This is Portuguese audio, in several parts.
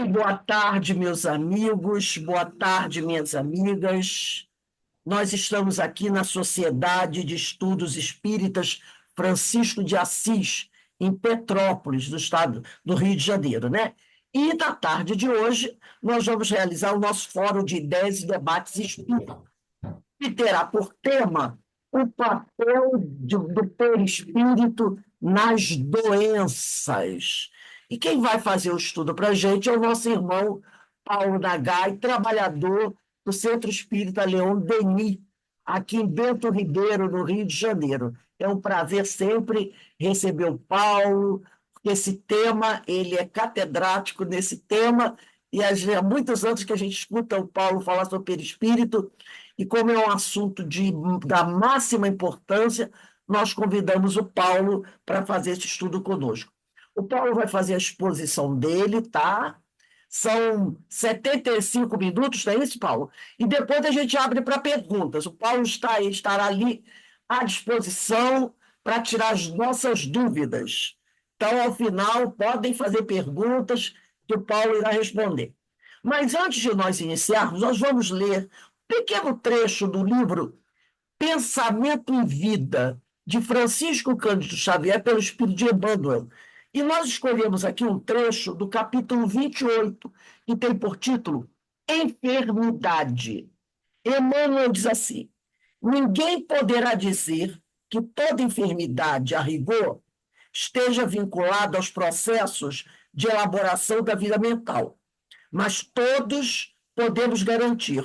Boa tarde, meus amigos, boa tarde, minhas amigas. Nós estamos aqui na Sociedade de Estudos Espíritas Francisco de Assis, em Petrópolis, no estado do Rio de Janeiro, né? E na tarde de hoje, nós vamos realizar o nosso Fórum de Ideias e Debates Espíritas, que terá por tema o papel do perispírito nas doenças. E quem vai fazer o estudo para a gente é o nosso irmão Paulo Nagai, trabalhador do Centro Espírita Leon Denis, aqui em Bento Ribeiro, no Rio de Janeiro. É um prazer sempre receber o Paulo, porque esse tema, ele é catedrático nesse tema, e há muitos anos que a gente escuta o Paulo falar sobre perispírito, e como é um assunto da máxima importância, nós convidamos o Paulo para fazer esse estudo conosco. O Paulo vai fazer a exposição dele, tá? São 75 minutos, não é isso, Paulo? E depois a gente abre para perguntas. O Paulo estará ali à disposição para tirar as nossas dúvidas. Então, ao final, podem fazer perguntas que o Paulo irá responder. Mas antes de nós iniciarmos, nós vamos ler pequeno trecho do livro Pensamento em Vida, de Francisco Cândido Xavier, pelo Espírito de Emmanuel. E nós escolhemos aqui um trecho do capítulo 28, que tem por título Enfermidade. Emmanuel diz assim: ninguém poderá dizer que toda enfermidade, a rigor, esteja vinculada aos processos de elaboração da vida mental, mas todos podemos garantir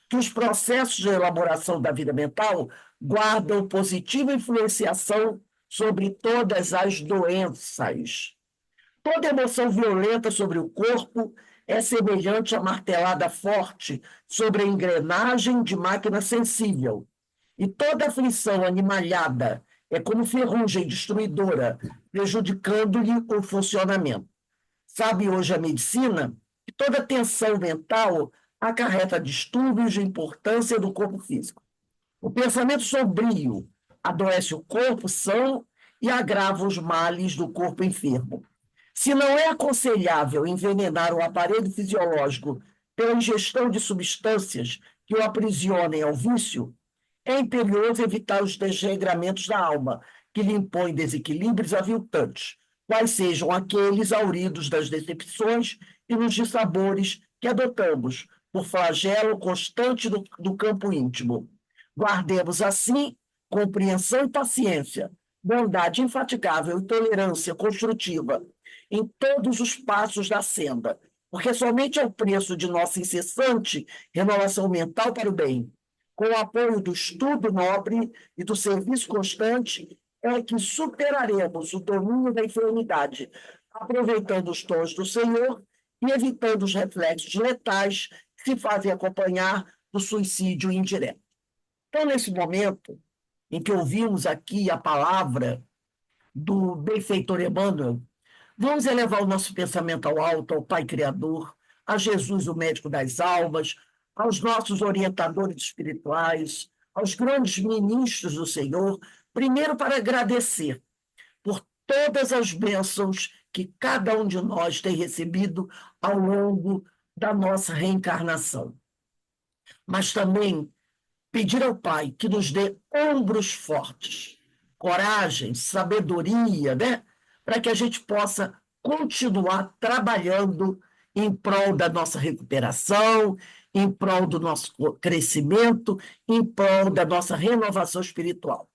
que os processos de elaboração da vida mental guardam positiva influenciação sobre todas as doenças. Toda emoção violenta sobre o corpo é semelhante a martelada forte sobre a engrenagem de máquina sensível. E toda aflição animalhada é como ferrugem destruidora, prejudicando-lhe o funcionamento. Sabe hoje a medicina que toda tensão mental acarreta distúrbios de importância do corpo físico. O pensamento sombrio adoece o corpo são e agrava os males do corpo enfermo. Se não é aconselhável envenenar o aparelho fisiológico pela ingestão de substâncias que o aprisionem ao vício, é imperioso evitar os desregramentos da alma, que lhe impõem desequilíbrios aviltantes, quais sejam aqueles auridos das decepções e nos dissabores que adotamos por flagelo constante do campo íntimo. Guardemos, assim, compreensão e paciência, bondade infatigável e tolerância construtiva em todos os passos da senda, porque somente ao preço de nossa incessante renovação mental para o bem, com o apoio do estudo nobre e do serviço constante, é que superaremos o domínio da enfermidade, aproveitando os dons do Senhor e evitando os reflexos letais que se fazem acompanhar do suicídio indireto. Então, nesse momento em que ouvimos aqui a palavra do benfeitor Emmanuel, vamos elevar o nosso pensamento ao alto, ao Pai Criador, a Jesus, o médico das almas, aos nossos orientadores espirituais, aos grandes ministros do Senhor, primeiro para agradecer por todas as bênçãos que cada um de nós tem recebido ao longo da nossa reencarnação. Mas também pedir ao Pai que nos dê ombros fortes, coragem, sabedoria, né? Para que a gente possa continuar trabalhando em prol da nossa recuperação, em prol do nosso crescimento, em prol da nossa renovação espiritual.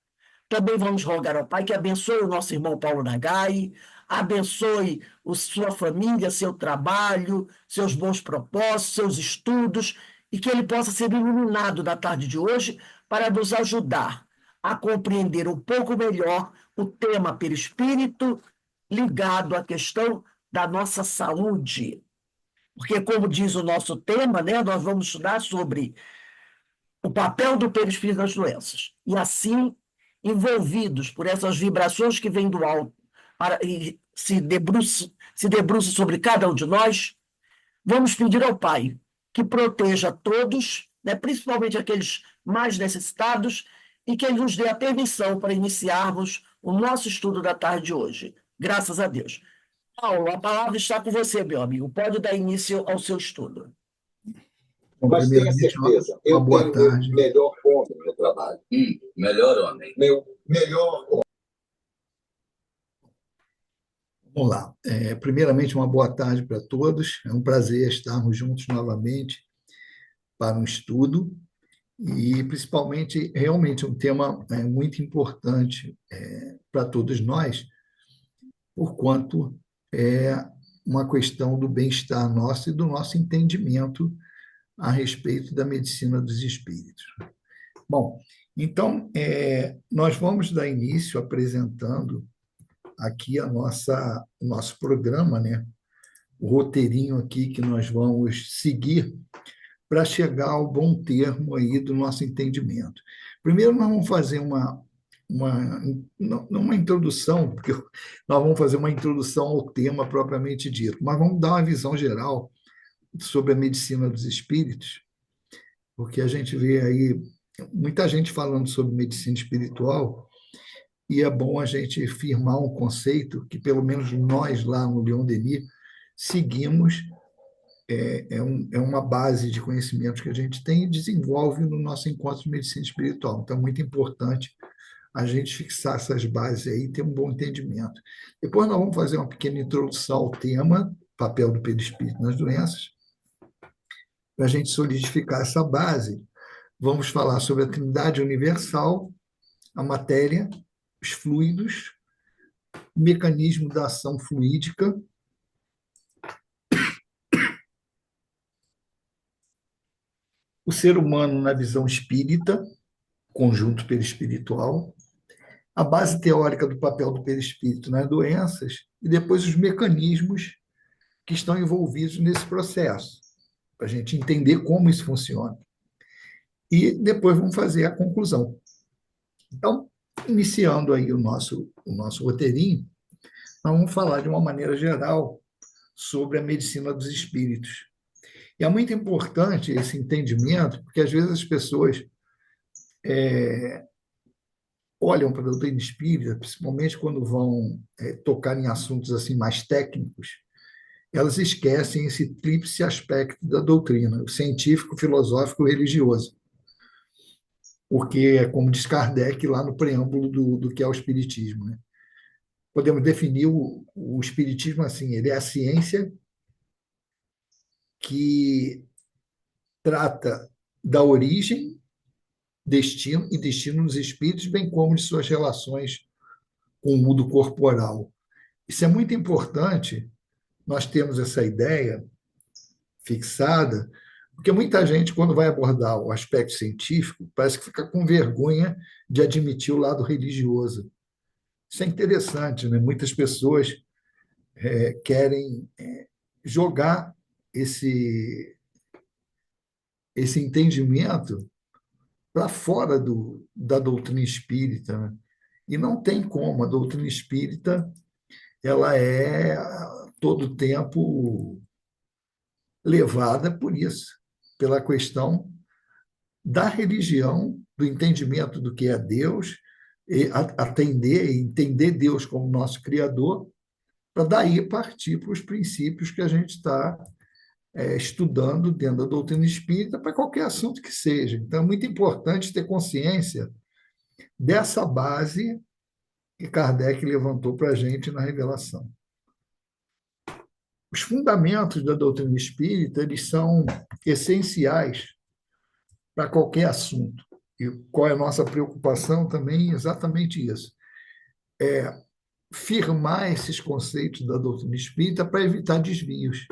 Também vamos rogar ao Pai que abençoe o nosso irmão Paulo Nagai, abençoe sua família, seu trabalho, seus bons propósitos, seus estudos, e que ele possa ser iluminado na tarde de hoje para nos ajudar a compreender um pouco melhor o tema perispírito ligado à questão da nossa saúde. Porque, como diz o nosso tema, né, nós vamos estudar sobre o papel do perispírito nas doenças. E assim, envolvidos por essas vibrações que vêm do alto e se debruçam sobre cada um de nós, vamos pedir ao Pai que proteja todos, né, principalmente aqueles mais necessitados, e que Ele nos dê a permissão para iniciarmos o nosso estudo da tarde de hoje. Graças a Deus. Paulo, a palavra está com você, meu amigo. Pode dar início ao seu estudo. Bom, mas tenha certeza, eu tenho meu melhor homem no trabalho. Melhor homem. Meu melhor homem. Vamos lá. Primeiramente, uma boa tarde para todos. É um prazer estarmos juntos novamente para um estudo e, principalmente, realmente um tema muito importante para todos nós, porquanto é uma questão do bem-estar nosso e do nosso entendimento a respeito da medicina dos espíritos. Bom, então, nós vamos dar início apresentando aqui o nosso programa, né? O roteirinho aqui que nós vamos seguir para chegar ao bom termo aí do nosso entendimento. Primeiro, nós vamos fazer não uma introdução, porque nós vamos fazer uma introdução ao tema propriamente dito, mas vamos dar uma visão geral sobre a medicina dos espíritos, porque a gente vê aí muita gente falando sobre medicina espiritual, e é bom a gente firmar um conceito que, pelo menos nós lá no Leon Denis, seguimos, é uma base de conhecimentos que a gente tem e desenvolve no nosso encontro de medicina espiritual. Então, é muito importante a gente fixar essas bases aí e ter um bom entendimento. Depois nós vamos fazer uma pequena introdução ao tema, papel do perispírito nas doenças. Para a gente solidificar essa base, vamos falar sobre a Trindade Universal, a matéria, os fluidos, o mecanismo da ação fluídica, o ser humano na visão espírita, conjunto perispiritual, a base teórica do papel do perispírito nas doenças e depois os mecanismos que estão envolvidos nesse processo, para a gente entender como isso funciona. E depois vamos fazer a conclusão. Então, iniciando aí o nosso roteirinho, nós vamos falar de uma maneira geral sobre a medicina dos espíritos. E é muito importante esse entendimento, porque às vezes as pessoas olham para a doutrina espírita, principalmente quando vão tocar em assuntos assim mais técnicos, elas esquecem esse tríplice aspecto da doutrina, o científico, filosófico e religioso. Porque, como diz Kardec lá no preâmbulo do que é o espiritismo, né? Podemos definir o espiritismo assim, ele é a ciência que trata da origem, destino e destino dos espíritos, bem como de suas relações com o mundo corporal. Isso é muito importante, nós temos essa ideia fixada, porque muita gente, quando vai abordar o aspecto científico, parece que fica com vergonha de admitir o lado religioso. Isso é interessante, né? Muitas pessoas querem jogar esse entendimento para fora da doutrina espírita, né? E não tem como. A doutrina espírita ela é todo o tempo levada por isso, pela questão da religião, do entendimento do que é Deus, e atender e entender Deus como nosso Criador, para daí partir para os princípios que a gente está estudando dentro da doutrina espírita para qualquer assunto que seja. Então, é muito importante ter consciência dessa base que Kardec levantou para a gente na revelação. Os fundamentos da doutrina espírita eles são essenciais para qualquer assunto. E qual é a nossa preocupação também? Exatamente isso. Firmar esses conceitos da doutrina espírita para evitar desvios.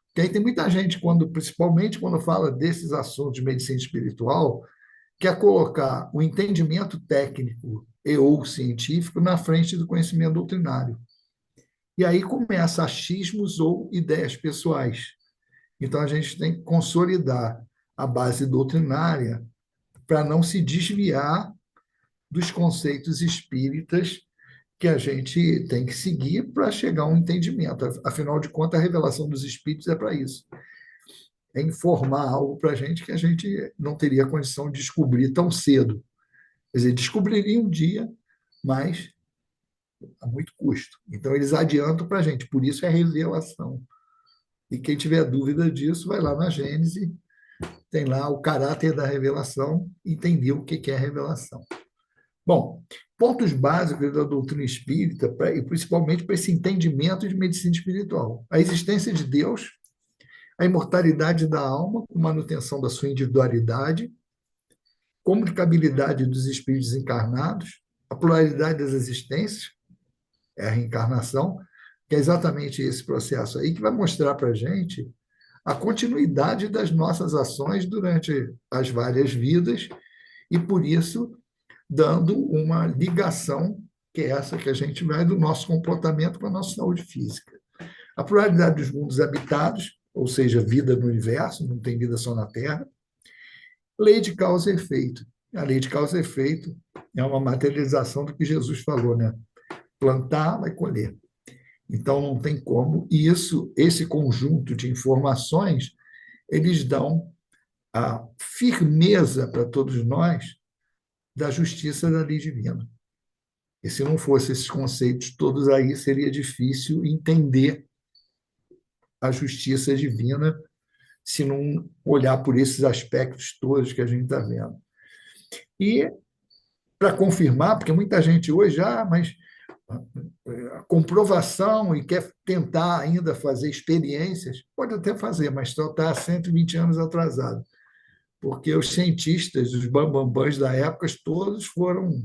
Porque aí tem muita gente, principalmente quando fala desses assuntos de medicina espiritual, quer colocar o entendimento técnico e ou científico na frente do conhecimento doutrinário. E aí começa achismos ou ideias pessoais. Então, a gente tem que consolidar a base doutrinária para não se desviar dos conceitos espíritas que a gente tem que seguir para chegar a um entendimento. Afinal de contas, a revelação dos espíritos é para isso. É informar algo para a gente que a gente não teria condição de descobrir tão cedo. Quer dizer, descobriria um dia, mas a muito custo. Então, eles adiantam para a gente, por isso é revelação. E quem tiver dúvida disso, vai lá na Gênese, tem lá o caráter da revelação, entender o que é revelação. Bom, pontos básicos da doutrina espírita, e principalmente para esse entendimento de medicina espiritual. A existência de Deus, a imortalidade da alma, com manutenção da sua individualidade, comunicabilidade dos espíritos encarnados, a pluralidade das existências, é a reencarnação, que é exatamente esse processo aí que vai mostrar para a gente a continuidade das nossas ações durante as várias vidas e, por isso, dando uma ligação, que é essa que a gente vai, do nosso comportamento com a nossa saúde física. A pluralidade dos mundos habitados, ou seja, vida no universo, não tem vida só na Terra. Lei de causa e efeito. A lei de causa e efeito é uma materialização do que Jesus falou, né? Plantar, vai colher. Então, não tem como. E esse conjunto de informações, eles dão a firmeza para todos nós da justiça da lei divina. E se não fossem esses conceitos todos aí, seria difícil entender a justiça divina se não olhar por esses aspectos todos que a gente está vendo. E, para confirmar, porque muita gente hoje, mas a comprovação e quer tentar ainda fazer experiências, pode até fazer, mas só está há 120 anos atrasado, porque os cientistas, os bambambãs da época, todos foram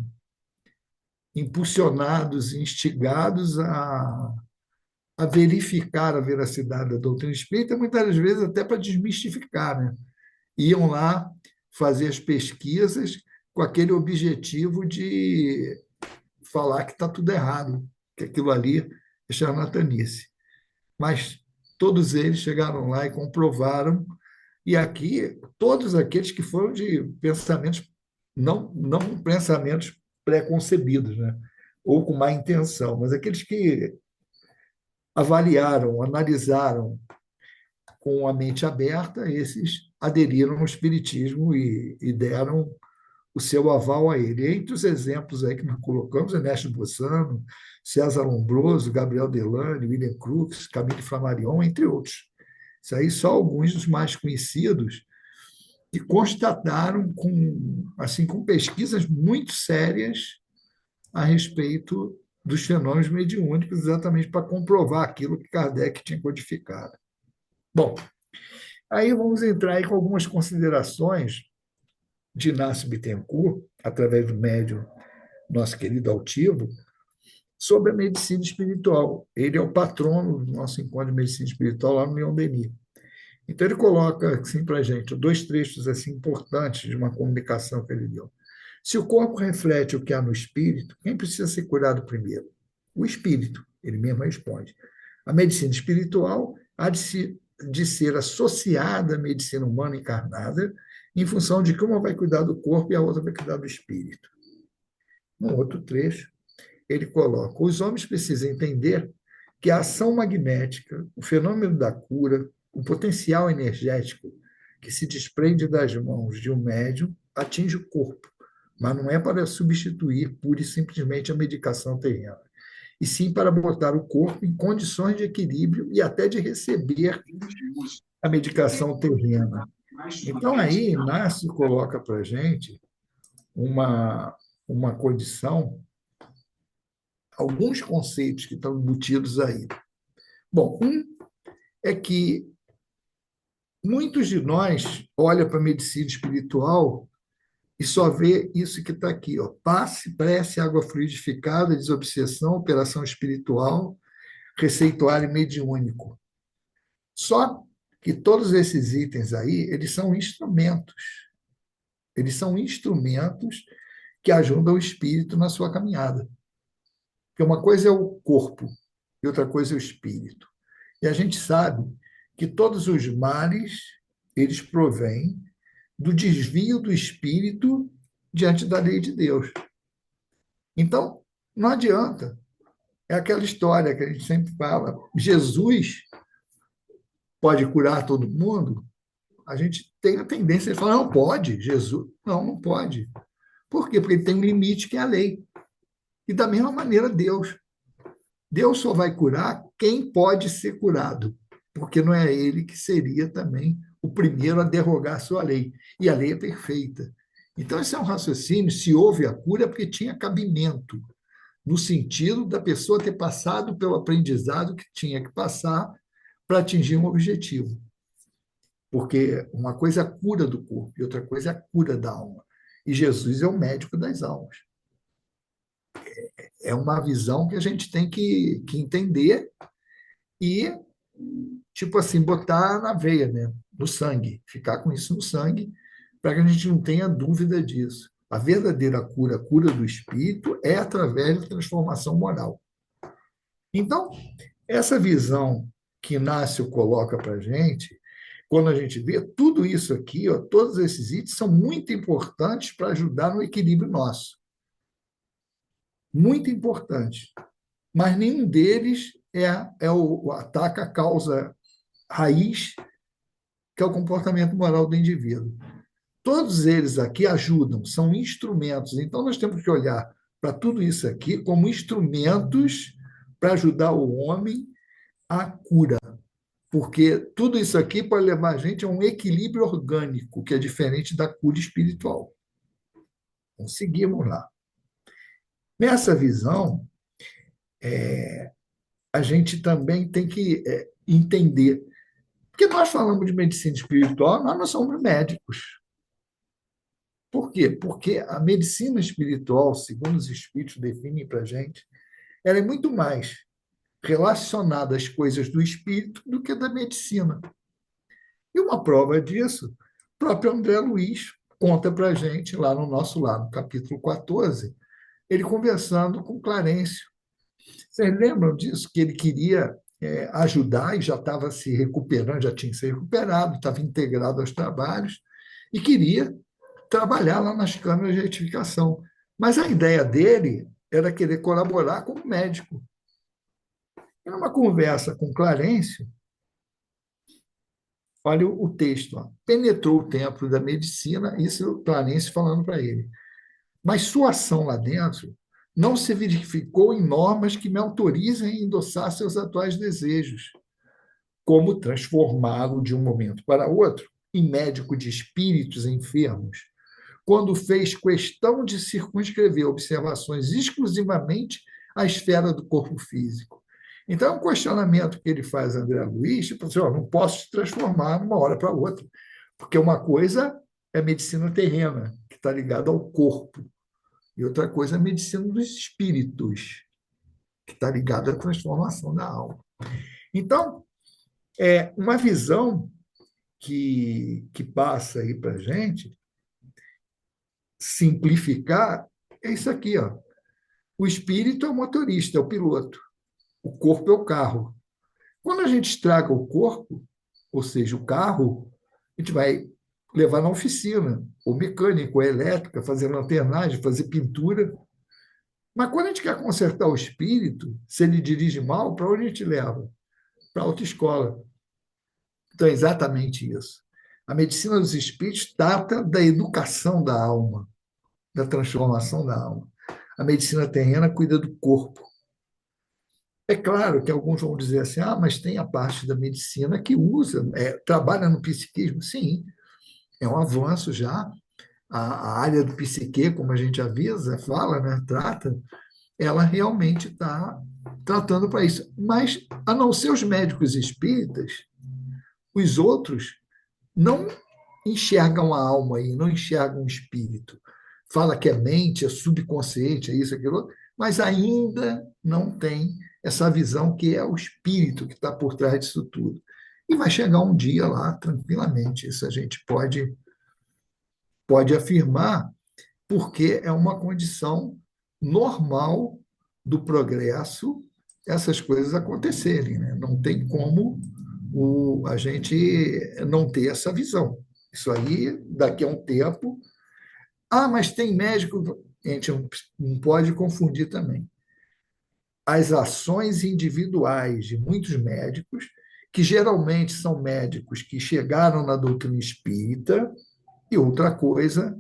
impulsionados, instigados a verificar a veracidade da doutrina espírita, muitas vezes até para desmistificar, né? Iam lá fazer as pesquisas com aquele objetivo de falar que está tudo errado, que aquilo ali é charlatanice. Mas todos eles chegaram lá e comprovaram, e aqui, todos aqueles que foram de pensamentos, não pensamentos pré-concebidos, né? Ou com má intenção, mas aqueles que avaliaram, analisaram com a mente aberta, esses aderiram ao Espiritismo e deram o seu aval a ele. Entre os exemplos aí que nós colocamos, Ernesto Bossano, César Lombroso, Gabriel Delane, William Crookes, Camille Flammarion, entre outros. Isso aí só alguns dos mais conhecidos que constataram com pesquisas muito sérias a respeito dos fenômenos mediúnicos, exatamente para comprovar aquilo que Kardec tinha codificado. Bom, aí vamos entrar aí com algumas considerações de Inácio Bittencourt, através do médium nosso querido Altivo, sobre a medicina espiritual. Ele é o patrono do nosso encontro de medicina espiritual lá no Leon Denis. Então, ele coloca assim para a gente dois trechos assim, importantes de uma comunicação que ele deu. Se o corpo reflete o que há no espírito, quem precisa ser curado primeiro? O espírito, ele mesmo responde. A medicina espiritual há de ser associada à medicina humana encarnada, em função de que uma vai cuidar do corpo e a outra vai cuidar do espírito. No outro trecho, ele coloca: os homens precisam entender que a ação magnética, o fenômeno da cura, o potencial energético que se desprende das mãos de um médium atinge o corpo, mas não é para substituir pura e simplesmente a medicação terrena, e sim para botar o corpo em condições de equilíbrio e até de receber a medicação terrena. Então, aí, Inácio coloca para a gente uma condição, alguns conceitos que estão embutidos aí. Bom, é que muitos de nós olham para a medicina espiritual e só vê isso que está aqui, ó: passe, prece, água fluidificada, desobsessão, operação espiritual, receituário mediúnico. Só que todos esses itens aí, eles são instrumentos. Eles são instrumentos que ajudam o espírito na sua caminhada. Porque uma coisa é o corpo e outra coisa é o espírito. E a gente sabe que todos os males, eles provêm do desvio do espírito diante da lei de Deus. Então, não adianta. É aquela história que a gente sempre fala: Jesus pode curar todo mundo? A gente tem a tendência de falar: não pode, Jesus. Não pode. Por quê? Porque ele tem um limite que é a lei. E da mesma maneira, Deus. Deus só vai curar quem pode ser curado, porque não é ele que seria também o primeiro a derrogar a sua lei. E a lei é perfeita. Então, esse é um raciocínio. Se houve a cura, é porque tinha cabimento, no sentido da pessoa ter passado pelo aprendizado que tinha que passar para atingir um objetivo. Porque uma coisa é a cura do corpo e outra coisa é a cura da alma. E Jesus é o médico das almas. É uma visão que a gente tem que entender e, tipo assim, botar na veia, né? No sangue, ficar com isso no sangue, para que a gente não tenha dúvida disso. A verdadeira cura, a cura do espírito, é através da transformação moral. Então, essa visão que Inácio coloca para a gente, quando a gente vê tudo isso aqui, ó, todos esses itens são muito importantes para ajudar no equilíbrio nosso. Muito importantes. Mas nenhum deles ataca a causa raiz, que é o comportamento moral do indivíduo. Todos eles aqui ajudam, são instrumentos. Então, nós temos que olhar para tudo isso aqui como instrumentos para ajudar o homem à cura. Porque tudo isso aqui pode levar a gente a um equilíbrio orgânico, que é diferente da cura espiritual. Então, seguimos lá. Nessa visão, a gente também tem que entender. Porque nós falamos de medicina espiritual, nós não somos médicos. Por quê? Porque a medicina espiritual, segundo os espíritos definem para a gente, ela é muito mais relacionada às coisas do espírito do que da medicina. E uma prova disso, o próprio André Luiz conta para a gente lá no capítulo 14, ele conversando com Clarencio. Vocês lembram disso? Que ele queria ajudar e já estava se recuperando, já tinha se recuperado, estava integrado aos trabalhos e queria trabalhar lá nas câmaras de retificação. Mas a ideia dele era querer colaborar como médico. E numa conversa com Clarencio, olha o texto, ó, penetrou o templo da medicina, isso o Clarencio falando para ele. Mas sua ação lá dentro não se verificou em normas que me autorizem a endossar seus atuais desejos, como transformá-lo de um momento para outro em médico de espíritos enfermos, quando fez questão de circunscrever observações exclusivamente à esfera do corpo físico. Então, é um questionamento que ele faz a André Luiz, tipo assim, não posso te transformar de uma hora para outra, porque uma coisa é a medicina terrena, que está ligada ao corpo, e outra coisa é a medicina dos espíritos, que está ligada à transformação da alma. Então, uma visão que passa aí para a gente, simplificar, é isso aqui, ó. O espírito é o motorista, é o piloto. O corpo é o carro. Quando a gente estraga o corpo, ou seja, o carro, a gente vai levar na oficina, o mecânico, a elétrica, fazer lanternagem, fazer pintura. Mas quando a gente quer consertar o espírito, se ele dirige mal, para onde a gente leva? Para a autoescola. Então, é exatamente isso. A medicina dos espíritos trata da educação da alma, da transformação da alma. A medicina terrena cuida do corpo. É claro que alguns vão dizer assim, mas tem a parte da medicina que usa, trabalha no psiquismo. Sim, é um avanço já. A área do psique, como a gente avisa, fala, né, trata, ela realmente está tratando para isso. Mas, a não ser os médicos espíritas, os outros não enxergam a alma aí, não enxergam o espírito. Fala que é mente, é subconsciente, é isso, aquilo, mas ainda não tem essa visão que é o espírito que está por trás disso tudo. E vai chegar um dia lá, tranquilamente, isso a gente pode afirmar, porque é uma condição normal do progresso essas coisas acontecerem. Né? Não tem como a gente não ter essa visão. Isso aí, daqui a um tempo. Mas tem médico. A gente não pode confundir também. As ações individuais de muitos médicos, que geralmente são médicos que chegaram na doutrina espírita, e outra coisa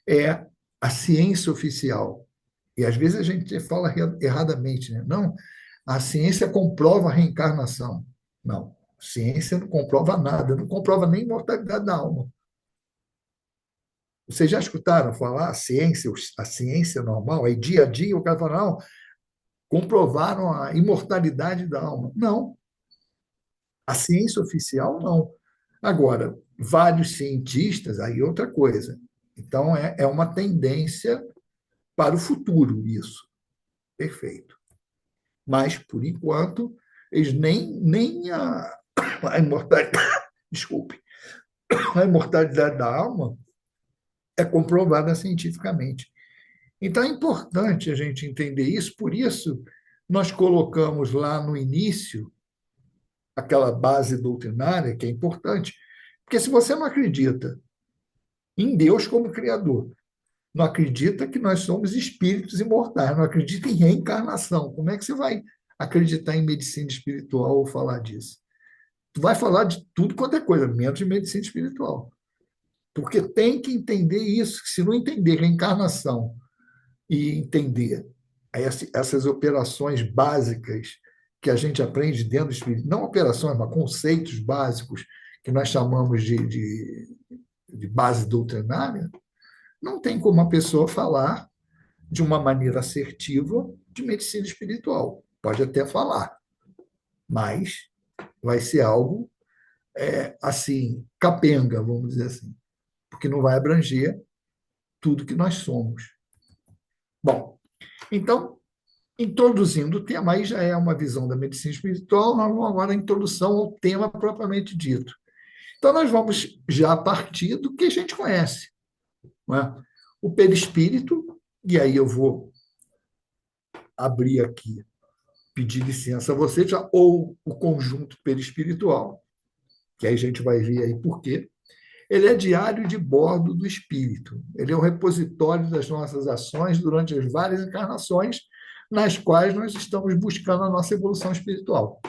é a ciência oficial. E às vezes a gente fala erradamente, né? Não, A ciência comprova a reencarnação. Não, a ciência não comprova nada, não comprova nem a imortalidade da alma. Vocês já escutaram falar a ciência normal, aí dia a dia o cara fala, não, comprovaram a imortalidade da alma. Não, a ciência oficial não. Agora, vários cientistas, aí é outra coisa. Então, é uma tendência para o futuro isso. Perfeito. Mas, por enquanto, eles nem a imortalidade, desculpe, a imortalidade da alma é comprovada cientificamente. Então, é importante a gente entender isso, por isso nós colocamos lá no início aquela base doutrinária, que é importante, porque se você não acredita em Deus como Criador, não acredita que nós somos espíritos imortais, não acredita em reencarnação, como é que você vai acreditar em medicina espiritual ou falar disso? Tu vai falar de tudo quanto é coisa, menos de medicina espiritual. Porque tem que entender isso, que se não entender reencarnação e entender essas operações básicas que a gente aprende dentro do espírito, não operações, mas conceitos básicos que nós chamamos de base doutrinária, não tem como a pessoa falar de uma maneira assertiva de medicina espiritual. Pode até falar, mas vai ser algo assim, capenga, vamos dizer assim, porque não vai abranger tudo que nós somos. Bom, então, introduzindo o tema, aí já é uma visão da medicina espiritual, nós vamos agora à introdução ao tema propriamente dito. Então, nós vamos já partir do que a gente conhece, não é? O perispírito, e aí eu vou abrir aqui, pedir licença a você, já, ou o conjunto perispiritual, que aí a gente vai ver aí por quê. Ele é diário de bordo do espírito. Ele é o repositório das nossas ações durante as várias encarnações nas quais nós estamos buscando a nossa evolução espiritual.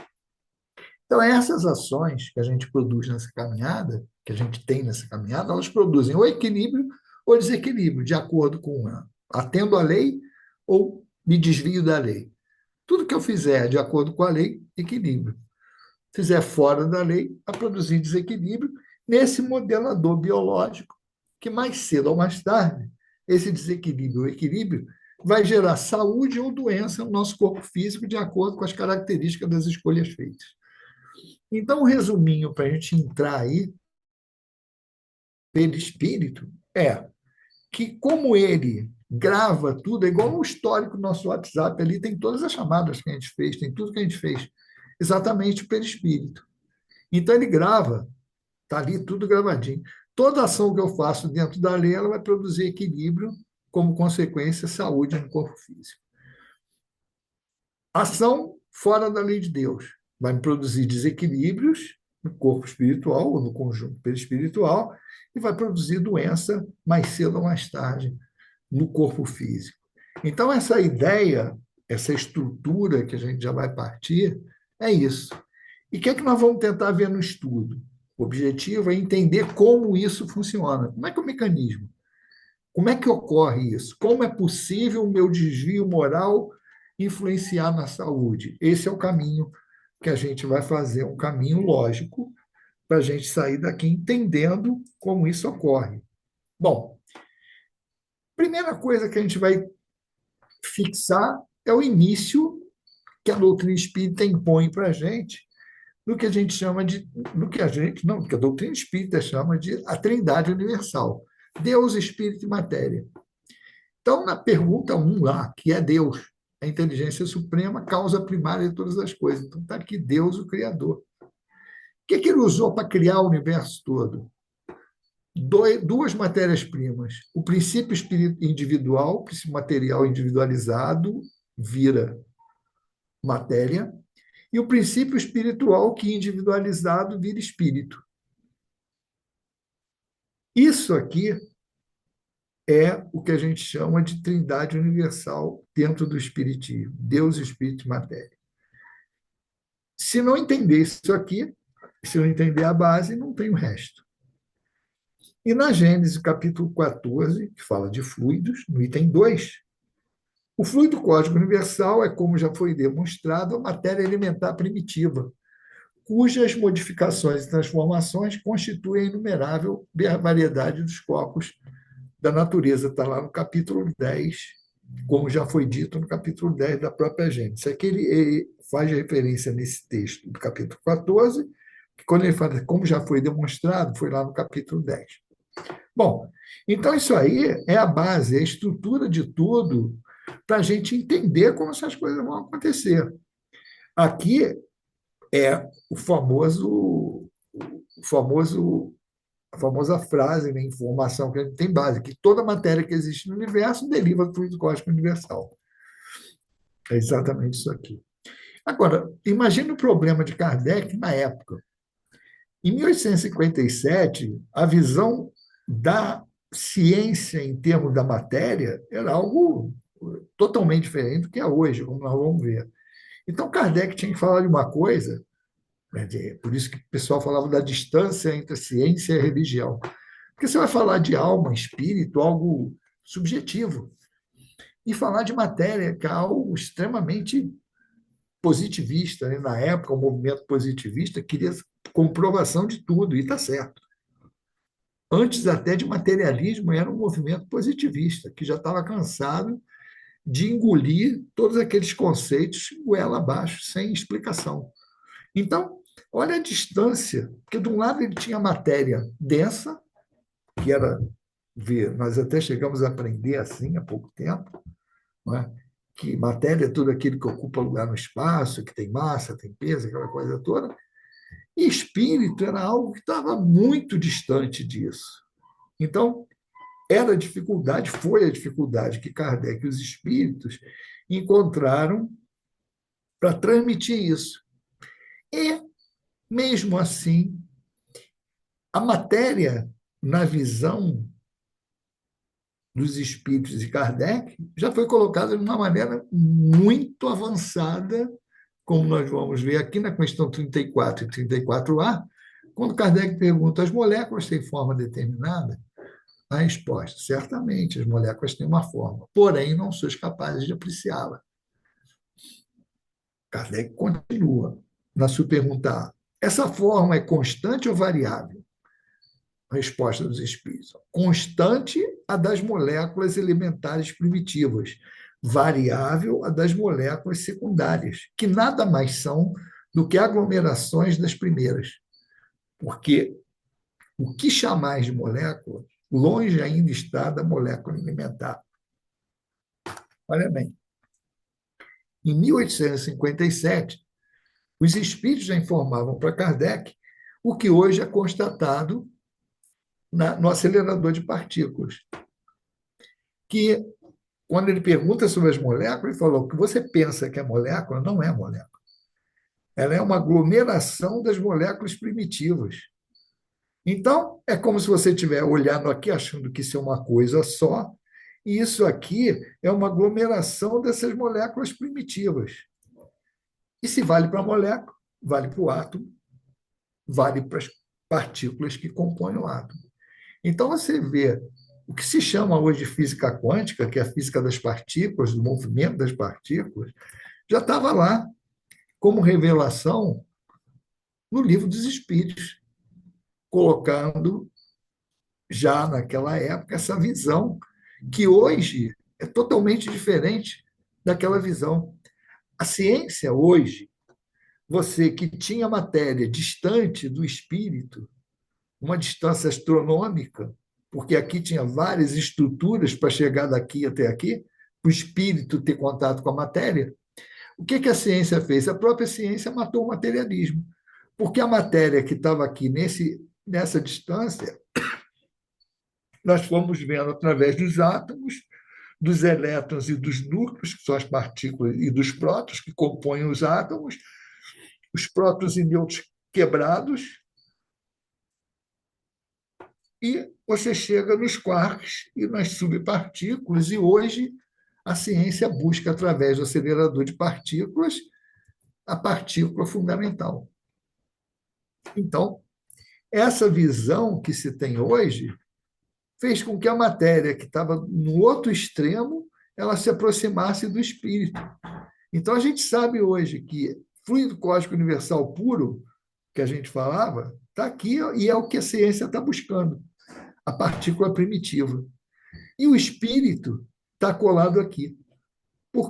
Então, essas ações que a gente produz nessa caminhada, que a gente tem nessa caminhada, elas produzem ou equilíbrio ou desequilíbrio, de acordo com atendo à lei ou me desvio da lei. Tudo que eu fizer de acordo com a lei, equilíbrio. Fizer fora da lei, a produzir desequilíbrio nesse modelador biológico, que mais cedo ou mais tarde, esse desequilíbrio ou equilíbrio vai gerar saúde ou doença no nosso corpo físico, de acordo com as características das escolhas feitas. Então, um resuminho para a gente entrar aí, pelo espírito, é que, como ele grava tudo, é igual o histórico do nosso WhatsApp ali, tem todas as chamadas que a gente fez, tem tudo que a gente fez, exatamente pelo espírito. Então, ele grava, está ali tudo gravadinho. Toda ação que eu faço dentro da lei, ela vai produzir equilíbrio, como consequência, saúde no corpo físico. Ação fora da lei de Deus vai me produzir desequilíbrios no corpo espiritual ou no conjunto perispiritual e vai produzir doença mais cedo ou mais tarde no corpo físico. Então, essa ideia, essa estrutura que a gente já vai partir, é isso. E o que é que nós vamos tentar ver no estudo? O objetivo é entender como isso funciona. Como é que é o mecanismo? Como é que ocorre isso? Como é possível o meu desvio moral influenciar na saúde? Esse é o caminho que a gente vai fazer, um caminho lógico para a gente sair daqui entendendo como isso ocorre. Bom, primeira coisa que a gente vai fixar é o início que a doutrina espírita impõe para a gente, no que a gente chama de, no que a gente, não, que a doutrina espírita chama de a Trindade Universal, Deus, Espírito e Matéria. Então, na pergunta 1 lá, que é Deus, a inteligência suprema, causa primária de todas as coisas. Então, está aqui Deus, o Criador. O que ele usou para criar o universo todo? Duas matérias-primas. O princípio individual, o princípio material individualizado, vira matéria, e o princípio espiritual, que individualizado vira espírito. Isso aqui é o que a gente chama de trindade universal dentro do espiritismo, Deus, Espírito e Matéria. Se não entender isso aqui, se não entender a base, não tem o resto. E na Gênesis, capítulo 14, que fala de fluidos, no item 2, O fluido cósmico universal é, como já foi demonstrado, a matéria elementar primitiva, cujas modificações e transformações constituem a inumerável variedade dos corpos da natureza. Está lá no capítulo 10, como já foi dito no capítulo 10 da própria Gênesis. Aqui ele faz referência nesse texto do capítulo 14, que quando ele fala como já foi demonstrado, foi lá no capítulo 10. Bom, então isso aí é a base, é a estrutura de tudo para a gente entender como essas coisas vão acontecer. Aqui é a famosa frase, né, informação que a gente tem base, que toda matéria que existe no universo deriva do fluido cósmico universal. É exatamente isso aqui. Agora, imagine o problema de Kardec na época. Em 1857, a visão da ciência em termos da matéria era algo totalmente diferente do que é hoje, como nós vamos ver. Então, Kardec tinha que falar de uma coisa, né, por isso que o pessoal falava da distância entre a ciência e a religião. Porque você vai falar de alma, espírito, algo subjetivo, e falar de matéria, que é algo extremamente positivista. Né? Na época, o movimento positivista queria comprovação de tudo, e está certo. Antes até de materialismo, era um movimento positivista, que já estava cansado de engolir todos aqueles conceitos goela abaixo, sem explicação. Então, olha a distância, porque de um lado ele tinha matéria densa, que era, nós até chegamos a aprender assim há pouco tempo, não é? Que matéria é tudo aquilo que ocupa lugar no espaço, que tem massa, tem peso, aquela coisa toda, e espírito era algo que estava muito distante disso. Então, era a dificuldade, foi a dificuldade que Kardec e os espíritos encontraram para transmitir isso. E, mesmo assim, a matéria, na visão dos espíritos de Kardec, já foi colocada de uma maneira muito avançada, como nós vamos ver aqui na questão 34 e 34A, quando Kardec pergunta: as moléculas têm forma determinada? A resposta: certamente, as moléculas têm uma forma, porém não sois capazes de apreciá-la. Kardec continua na sua pergunta A: essa forma é constante ou variável? A resposta dos espíritos: constante a das moléculas elementares primitivas, variável a das moléculas secundárias, que nada mais são do que aglomerações das primeiras. Porque o que chamais de molécula, longe ainda está da molécula elementar. Olha bem, em 1857, os espíritos já informavam para Kardec o que hoje é constatado no acelerador de partículas, que, quando ele pergunta sobre as moléculas, ele falou: o que você pensa que é molécula não é molécula. Ela é uma aglomeração das moléculas primitivas. Então, é como se você estiver olhando aqui, achando que isso é uma coisa só, e isso aqui é uma aglomeração dessas moléculas primitivas. E se vale para a molécula, vale para o átomo, vale para as partículas que compõem o átomo. Então, você vê o que se chama hoje de física quântica, que é a física das partículas, do movimento das partículas, já estava lá como revelação no Livro dos Espíritos, colocando já naquela época essa visão que hoje é totalmente diferente daquela visão. A ciência hoje, você que tinha matéria distante do espírito, uma distância astronômica, porque aqui tinha várias estruturas para chegar daqui até aqui, o espírito ter contato com a matéria. O que a ciência fez? A própria ciência matou o materialismo, porque a matéria que estava aqui nessa distância, nós fomos vendo através dos átomos, dos elétrons e dos núcleos, que são as partículas, e dos prótons, que compõem os átomos, os prótons e nêutrons quebrados, e você chega nos quarks e nas subpartículas, e hoje a ciência busca, através do acelerador de partículas, a partícula fundamental. Então, essa visão que se tem hoje fez com que a matéria que estava no outro extremo ela se aproximasse do espírito. Então, a gente sabe hoje que fluido cósmico universal puro, que a gente falava, está aqui e é o que a ciência está buscando, a partícula primitiva. E o espírito está colado aqui.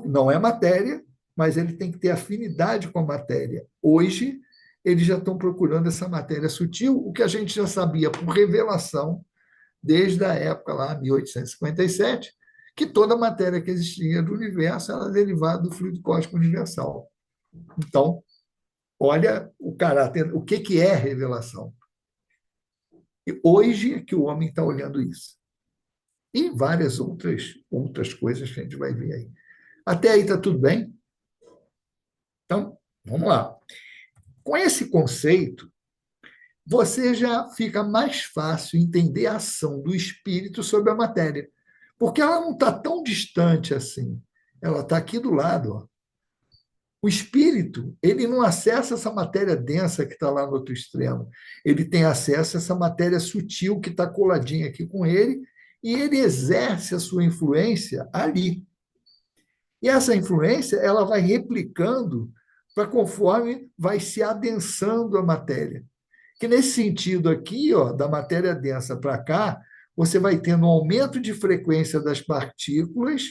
Não é matéria, mas ele tem que ter afinidade com a matéria. Hoje, eles já estão procurando essa matéria sutil, o que a gente já sabia por revelação, desde a época lá, 1857, que toda a matéria que existia do universo era derivada do fluido cósmico universal. Então, olha o caráter, o que é revelação. E hoje é que o homem está olhando isso. E várias outras coisas que a gente vai ver aí. Até aí está tudo bem? Então, vamos lá. Com esse conceito, você já fica mais fácil entender a ação do espírito sobre a matéria, porque ela não está tão distante assim. Ela está aqui do lado. Ó. O espírito, ele não acessa essa matéria densa que está lá no outro extremo. Ele tem acesso a essa matéria sutil que está coladinha aqui com ele, e ele exerce a sua influência ali. E essa influência ela vai replicando para conforme vai se adensando a matéria. Que nesse sentido aqui, ó, da matéria densa para cá, você vai tendo um aumento de frequência das partículas,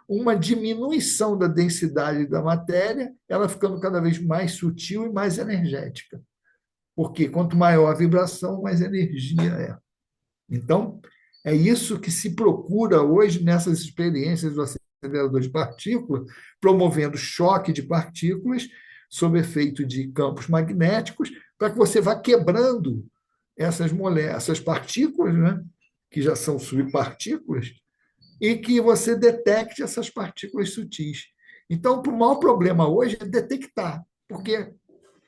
uma diminuição da densidade da matéria, ela ficando cada vez mais sutil e mais energética. Porque quanto maior a vibração, mais energia é. Então, é isso que se procura hoje nessas experiências do acelerador de partículas, promovendo choque de partículas sob efeito de campos magnéticos, para que você vá quebrando essas partículas, né, que já são subpartículas, e que você detecte essas partículas sutis. Então, o maior problema hoje é detectar, porque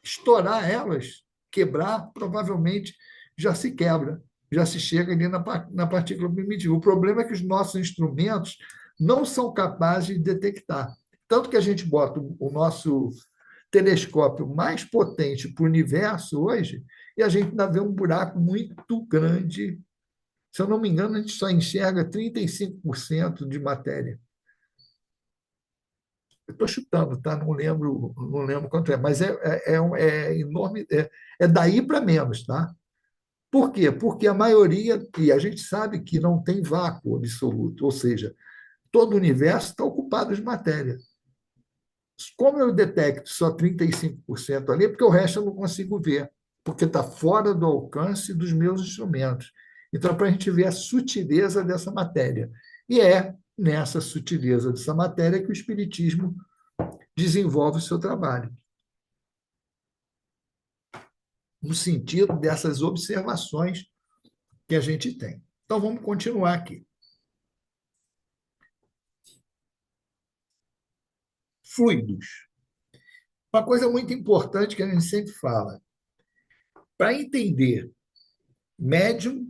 estourar elas, quebrar, provavelmente já se quebra, já se chega ali na partícula primitiva. O problema é que os nossos instrumentos não são capazes de detectar. Tanto que a gente bota o nosso telescópio mais potente para o universo hoje e a gente ainda vê um buraco muito grande. Se eu não me engano, a gente só enxerga 35% de matéria. Eu estou chutando, tá? Não lembro quanto é, mas é enorme, é daí para menos, tá? Por quê? Porque a maioria, e a gente sabe que não tem vácuo absoluto, ou seja, todo o universo está ocupado de matéria. Como eu detecto só 35% ali, é porque o resto eu não consigo ver, porque está fora do alcance dos meus instrumentos. Então, para a gente ver a sutileza dessa matéria. E é nessa sutileza dessa matéria que o Espiritismo desenvolve o seu trabalho. No sentido dessas observações que a gente tem. Então, vamos continuar aqui. Fluidos. Uma coisa muito importante que a gente sempre fala. Para entender médium,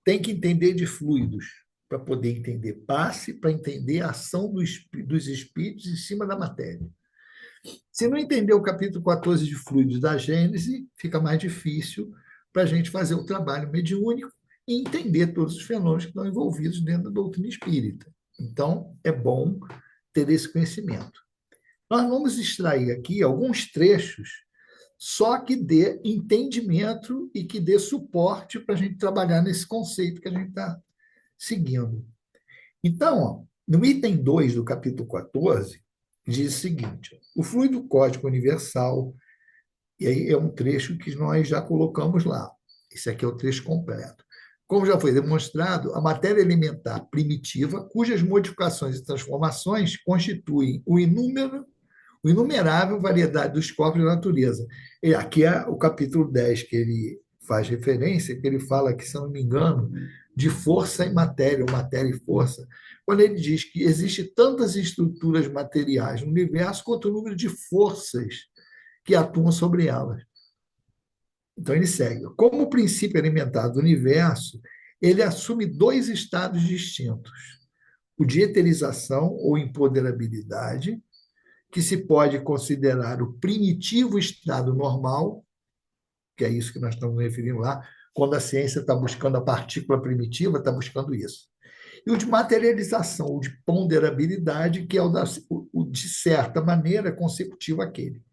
tem que entender de fluidos, para poder entender passe, para entender a ação dos espíritos em cima da matéria. Se não entender o capítulo 14 de fluidos da Gênese, fica mais difícil para a gente fazer o trabalho mediúnico e entender todos os fenômenos que estão envolvidos dentro da doutrina espírita. Então, é bom ter esse conhecimento. Nós vamos extrair aqui alguns trechos só que dê entendimento e que dê suporte para a gente trabalhar nesse conceito que a gente está seguindo. Então, ó, no item 2 do capítulo 14, diz o seguinte: o fluido cósmico universal, e aí é um trecho que nós já colocamos lá. Esse aqui é o trecho completo. Como já foi demonstrado, a matéria elementar primitiva, cujas modificações e transformações constituem o inumerável variedade dos corpos da natureza. E aqui é o capítulo 10 que ele faz referência, que ele fala que, se eu não me engano, de força e matéria, ou matéria e força, quando ele diz que existe tantas estruturas materiais no universo quanto o número de forças que atuam sobre elas. Então ele segue. Como o princípio elementar do universo, ele assume dois estados distintos: o de eterização ou empoderabilidade, que se pode considerar o primitivo estado normal, que é isso que nós estamos referindo lá, quando a ciência está buscando a partícula primitiva, está buscando isso. e o de materialização, o de ponderabilidade, que é o de certa maneira consecutivo àquele.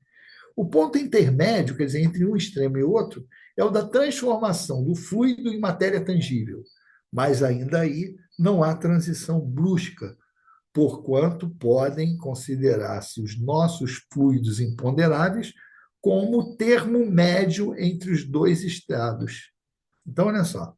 O ponto intermédio, quer dizer, entre um extremo e outro, é o da transformação do fluido em matéria tangível. Mas ainda aí não há transição brusca, porquanto podem considerar-se os nossos fluidos imponderáveis como o termo médio entre os dois estados. Então, olha só.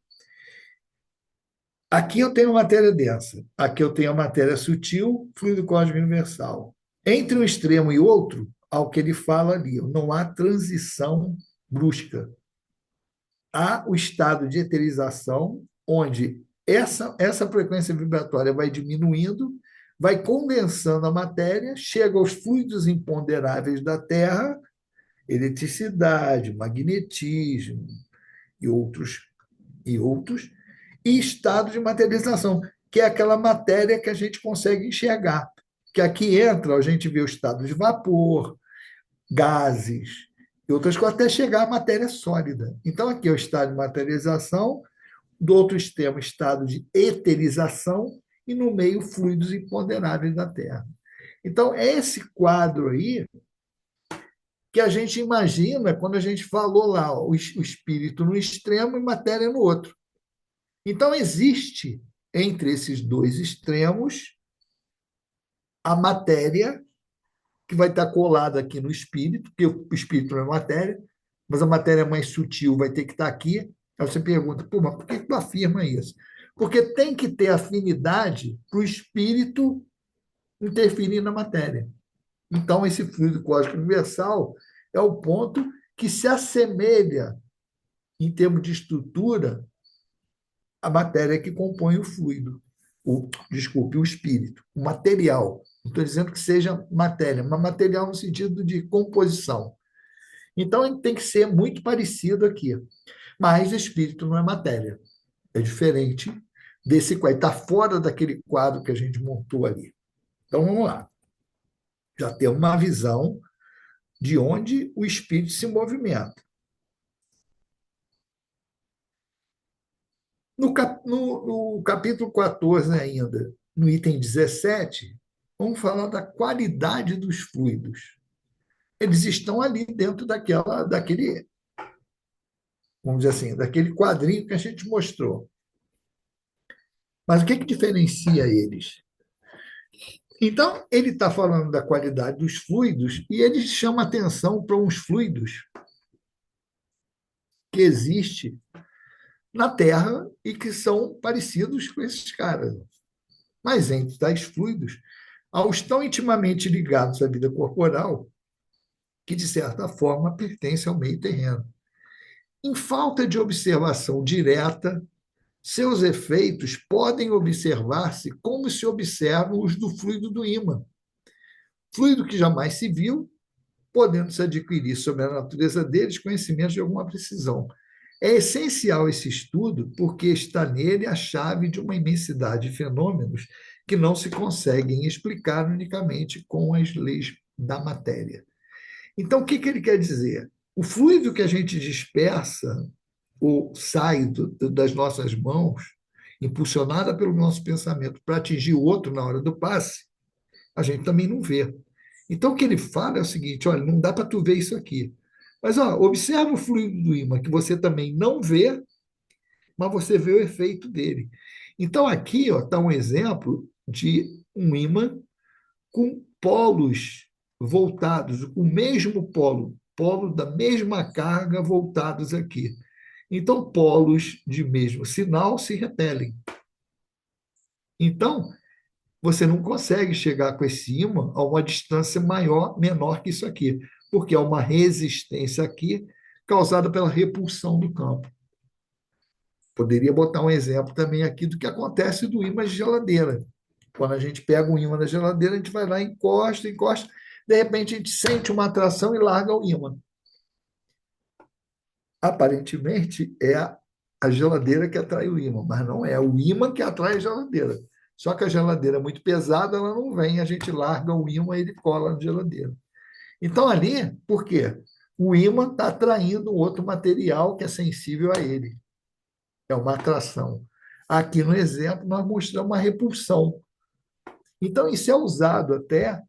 Aqui eu tenho matéria densa, aqui eu tenho a matéria sutil, fluido cósmico universal. Entre um extremo e outro, ao que ele fala ali, não há transição brusca. Há o estado de eterização, onde essa frequência vibratória vai diminuindo, vai condensando a matéria, chega aos fluidos imponderáveis da Terra, eletricidade, magnetismo e outros, e estado de materialização, que é aquela matéria que a gente consegue enxergar. Que aqui entra, a gente vê o estado de vapor, gases e outras coisas, até chegar à matéria sólida. Então, aqui é o estado de materialização, do outro extremo, estado de eterização, e no meio, fluidos imponderáveis da Terra. Então, é esse quadro aí que a gente imagina quando a gente falou lá, ó, o espírito no extremo e matéria no outro. Então, existe entre esses dois extremos a matéria que vai estar colada aqui no espírito, porque o espírito não é matéria, mas a matéria mais sutil vai ter que estar aqui. Aí você pergunta, pô, mas por que tu afirma isso? Porque tem que ter afinidade para o espírito interferir na matéria. Então, esse fluido cósmico universal é o ponto que se assemelha, em termos de estrutura, à matéria que compõe o fluido, o espírito, o material. Não estou dizendo que seja matéria, mas material no sentido de composição. Então, ele tem que ser muito parecido aqui. Mas o espírito não é matéria. É diferente desse quadro. Está fora daquele quadro que a gente montou ali. Então, vamos lá. Já temos uma visão de onde o espírito se movimenta. No capítulo 14 ainda, no item 17, vamos falar da qualidade dos fluidos. Eles estão ali dentro daquele, vamos dizer assim, daquele quadrinho que a gente mostrou. Mas o que diferencia eles? Então, ele está falando da qualidade dos fluidos e ele chama atenção para uns fluidos que existem na Terra e que são parecidos com esses caras. Mas entre tais fluidos, há os tão intimamente ligados à vida corporal que, de certa forma, pertencem ao meio terreno. Em falta de observação direta, seus efeitos podem observar-se como se observam os do fluido do ímã, fluido que jamais se viu, podendo-se adquirir sobre a natureza deles conhecimentos de alguma precisão. É essencial esse estudo porque está nele a chave de uma imensidade de fenômenos que não se conseguem explicar unicamente com as leis da matéria. Então, o que ele quer dizer? O fluido que a gente dispersa ou sai das nossas mãos, impulsionada pelo nosso pensamento para atingir o outro na hora do passe, a gente também não vê. Então, o que ele fala é o seguinte: olha, não dá para tu ver isso aqui. Mas ó, observa o fluido do ímã, que você também não vê, mas você vê o efeito dele. Então, aqui está um exemplo de um ímã com polos voltados, com o mesmo polo da mesma carga voltados aqui. Então, polos de mesmo sinal se repelem. Então, você não consegue chegar com esse ímã a uma distância menor que isso aqui, porque há uma resistência aqui causada pela repulsão do campo. Poderia botar um exemplo também aqui do que acontece do ímã de geladeira. Quando a gente pega um ímã da geladeira, a gente vai lá, encosta, de repente a gente sente uma atração e larga o ímã. Aparentemente é a geladeira que atrai o ímã, mas não é o ímã que atrai a geladeira. Só que a geladeira é muito pesada, ela não vem, a gente larga o ímã e ele cola na geladeira. Então, ali, por quê? O ímã está atraindo outro material que é sensível a ele. É uma atração. Aqui no exemplo, nós mostramos uma repulsão. Então, isso é usado até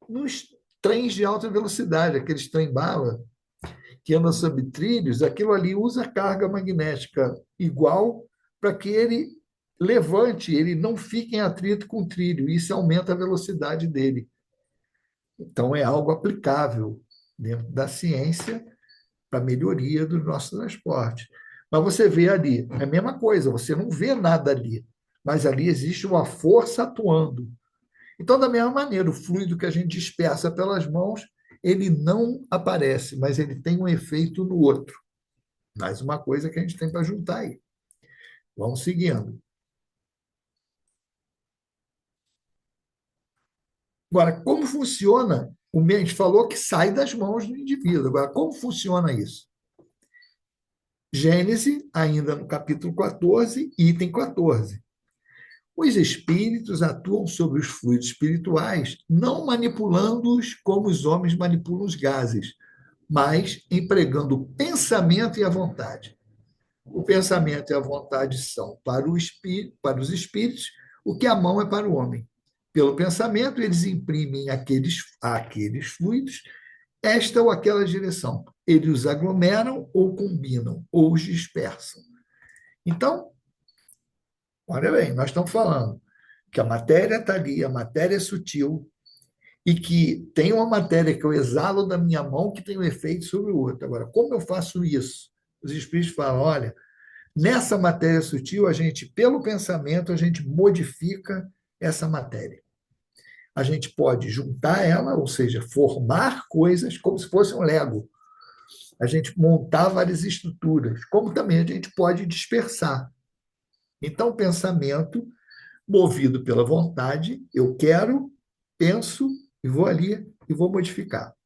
nos trens de alta velocidade, aqueles trem-bala que andam sobre trilhos, aquilo ali usa carga magnética igual para que ele levante, ele não fique em atrito com o trilho. Isso aumenta a velocidade dele. Então, é algo aplicável dentro da ciência para a melhoria do nosso transporte. Mas você vê ali, é a mesma coisa, você não vê nada ali, mas ali existe uma força atuando. Então, da mesma maneira, o fluido que a gente dispersa pelas mãos, ele não aparece, mas ele tem um efeito no outro. Mais uma coisa que a gente tem para juntar aí. Vamos seguindo. Agora, como funciona? A gente falou que sai das mãos do indivíduo. Agora, como funciona isso? Gênesis, ainda no capítulo 14, item 14. Os espíritos atuam sobre os fluidos espirituais, não manipulando-os como os homens manipulam os gases, mas empregando o pensamento e a vontade. O pensamento e a vontade são para os espíritos o que a mão é para o homem. Pelo pensamento, eles imprimem àqueles fluidos esta ou aquela direção. Eles os aglomeram ou combinam, ou os dispersam. Então, olha bem, nós estamos falando que a matéria está ali, a matéria é sutil, e que tem uma matéria que eu exalo da minha mão que tem um efeito sobre o outro. Agora, como eu faço isso? Os espíritos falam, olha, nessa matéria sutil, a gente, pelo pensamento, a gente modifica essa matéria. A gente pode juntar ela, ou seja, formar coisas como se fosse um Lego. A gente montar várias estruturas, como também a gente pode dispersar. Então, o pensamento, movido pela vontade, eu quero, penso e vou ali e vou modificar.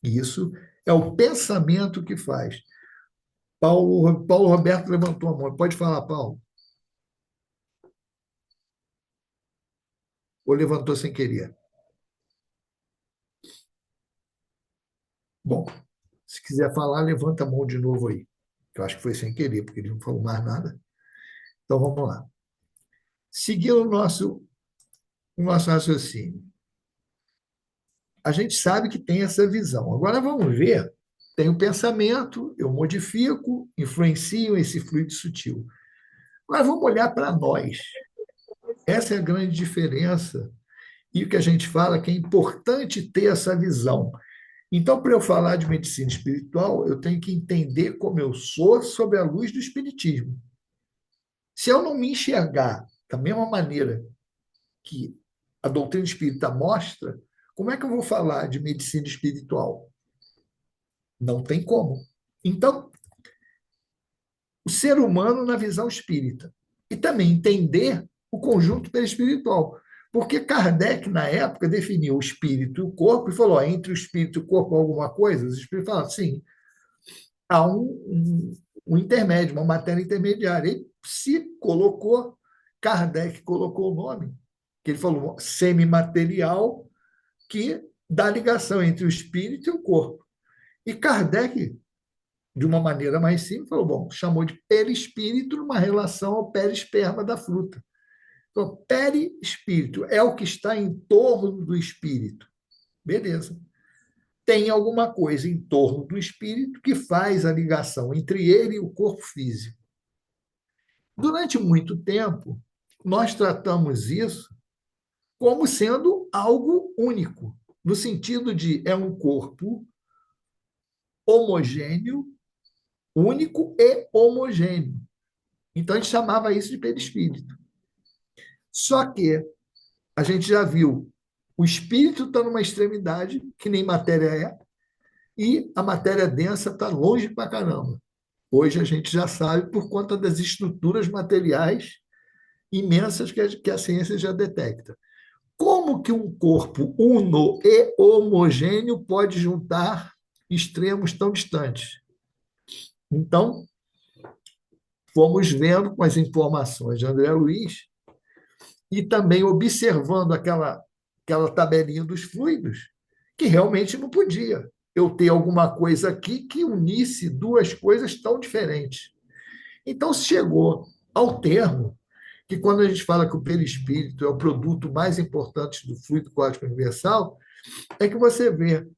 Isso é o pensamento que faz. Paulo Roberto levantou a mão. Pode falar, Paulo. Ou levantou sem querer? Bom, se quiser falar, levanta a mão de novo aí. Eu acho que foi sem querer, porque ele não falou mais nada. Então, vamos lá. Seguindo o nosso raciocínio. A gente sabe que tem essa visão. Agora, vamos ver. Tem o pensamento, eu modifico, influencio esse fluido sutil. Mas vamos olhar para nós. Essa é a grande diferença. E o que a gente fala que é importante ter essa visão. Então, para eu falar de medicina espiritual, eu tenho que entender como eu sou sob a luz do espiritismo. Se eu não me enxergar da mesma maneira que a doutrina espírita mostra, como é que eu vou falar de medicina espiritual? Não tem como. Então, o ser humano na visão espírita. E também entender o conjunto perispiritual. Porque Kardec, na época, definiu o espírito e o corpo e falou: entre o espírito e o corpo alguma coisa? Os espíritos falaram: sim, há um intermédio, uma matéria intermediária. E se colocou, Kardec colocou o nome, que ele falou semimaterial, que dá ligação entre o espírito e o corpo. E Kardec, de uma maneira mais simples, falou: bom, chamou de perispírito numa relação ao perisperma da fruta. Então, perispírito é o que está em torno do espírito. Beleza. Tem alguma coisa em torno do espírito que faz a ligação entre ele e o corpo físico. Durante muito tempo, nós tratamos isso como sendo algo único, no sentido de é um corpo homogêneo, único e homogêneo. Então, a gente chamava isso de perispírito. Só que a gente já viu o espírito está numa extremidade, que nem matéria é, e a matéria densa está longe para caramba. Hoje a gente já sabe por conta das estruturas materiais imensas que a ciência já detecta. Como que um corpo uno e homogêneo pode juntar extremos tão distantes? Então, fomos vendo com as informações de André Luiz e também observando aquela tabelinha dos fluidos, que realmente não podia eu ter alguma coisa aqui que unisse duas coisas tão diferentes. Então, chegou ao termo que quando a gente fala que o perispírito é o produto mais importante do fluido cósmico universal, é que você vê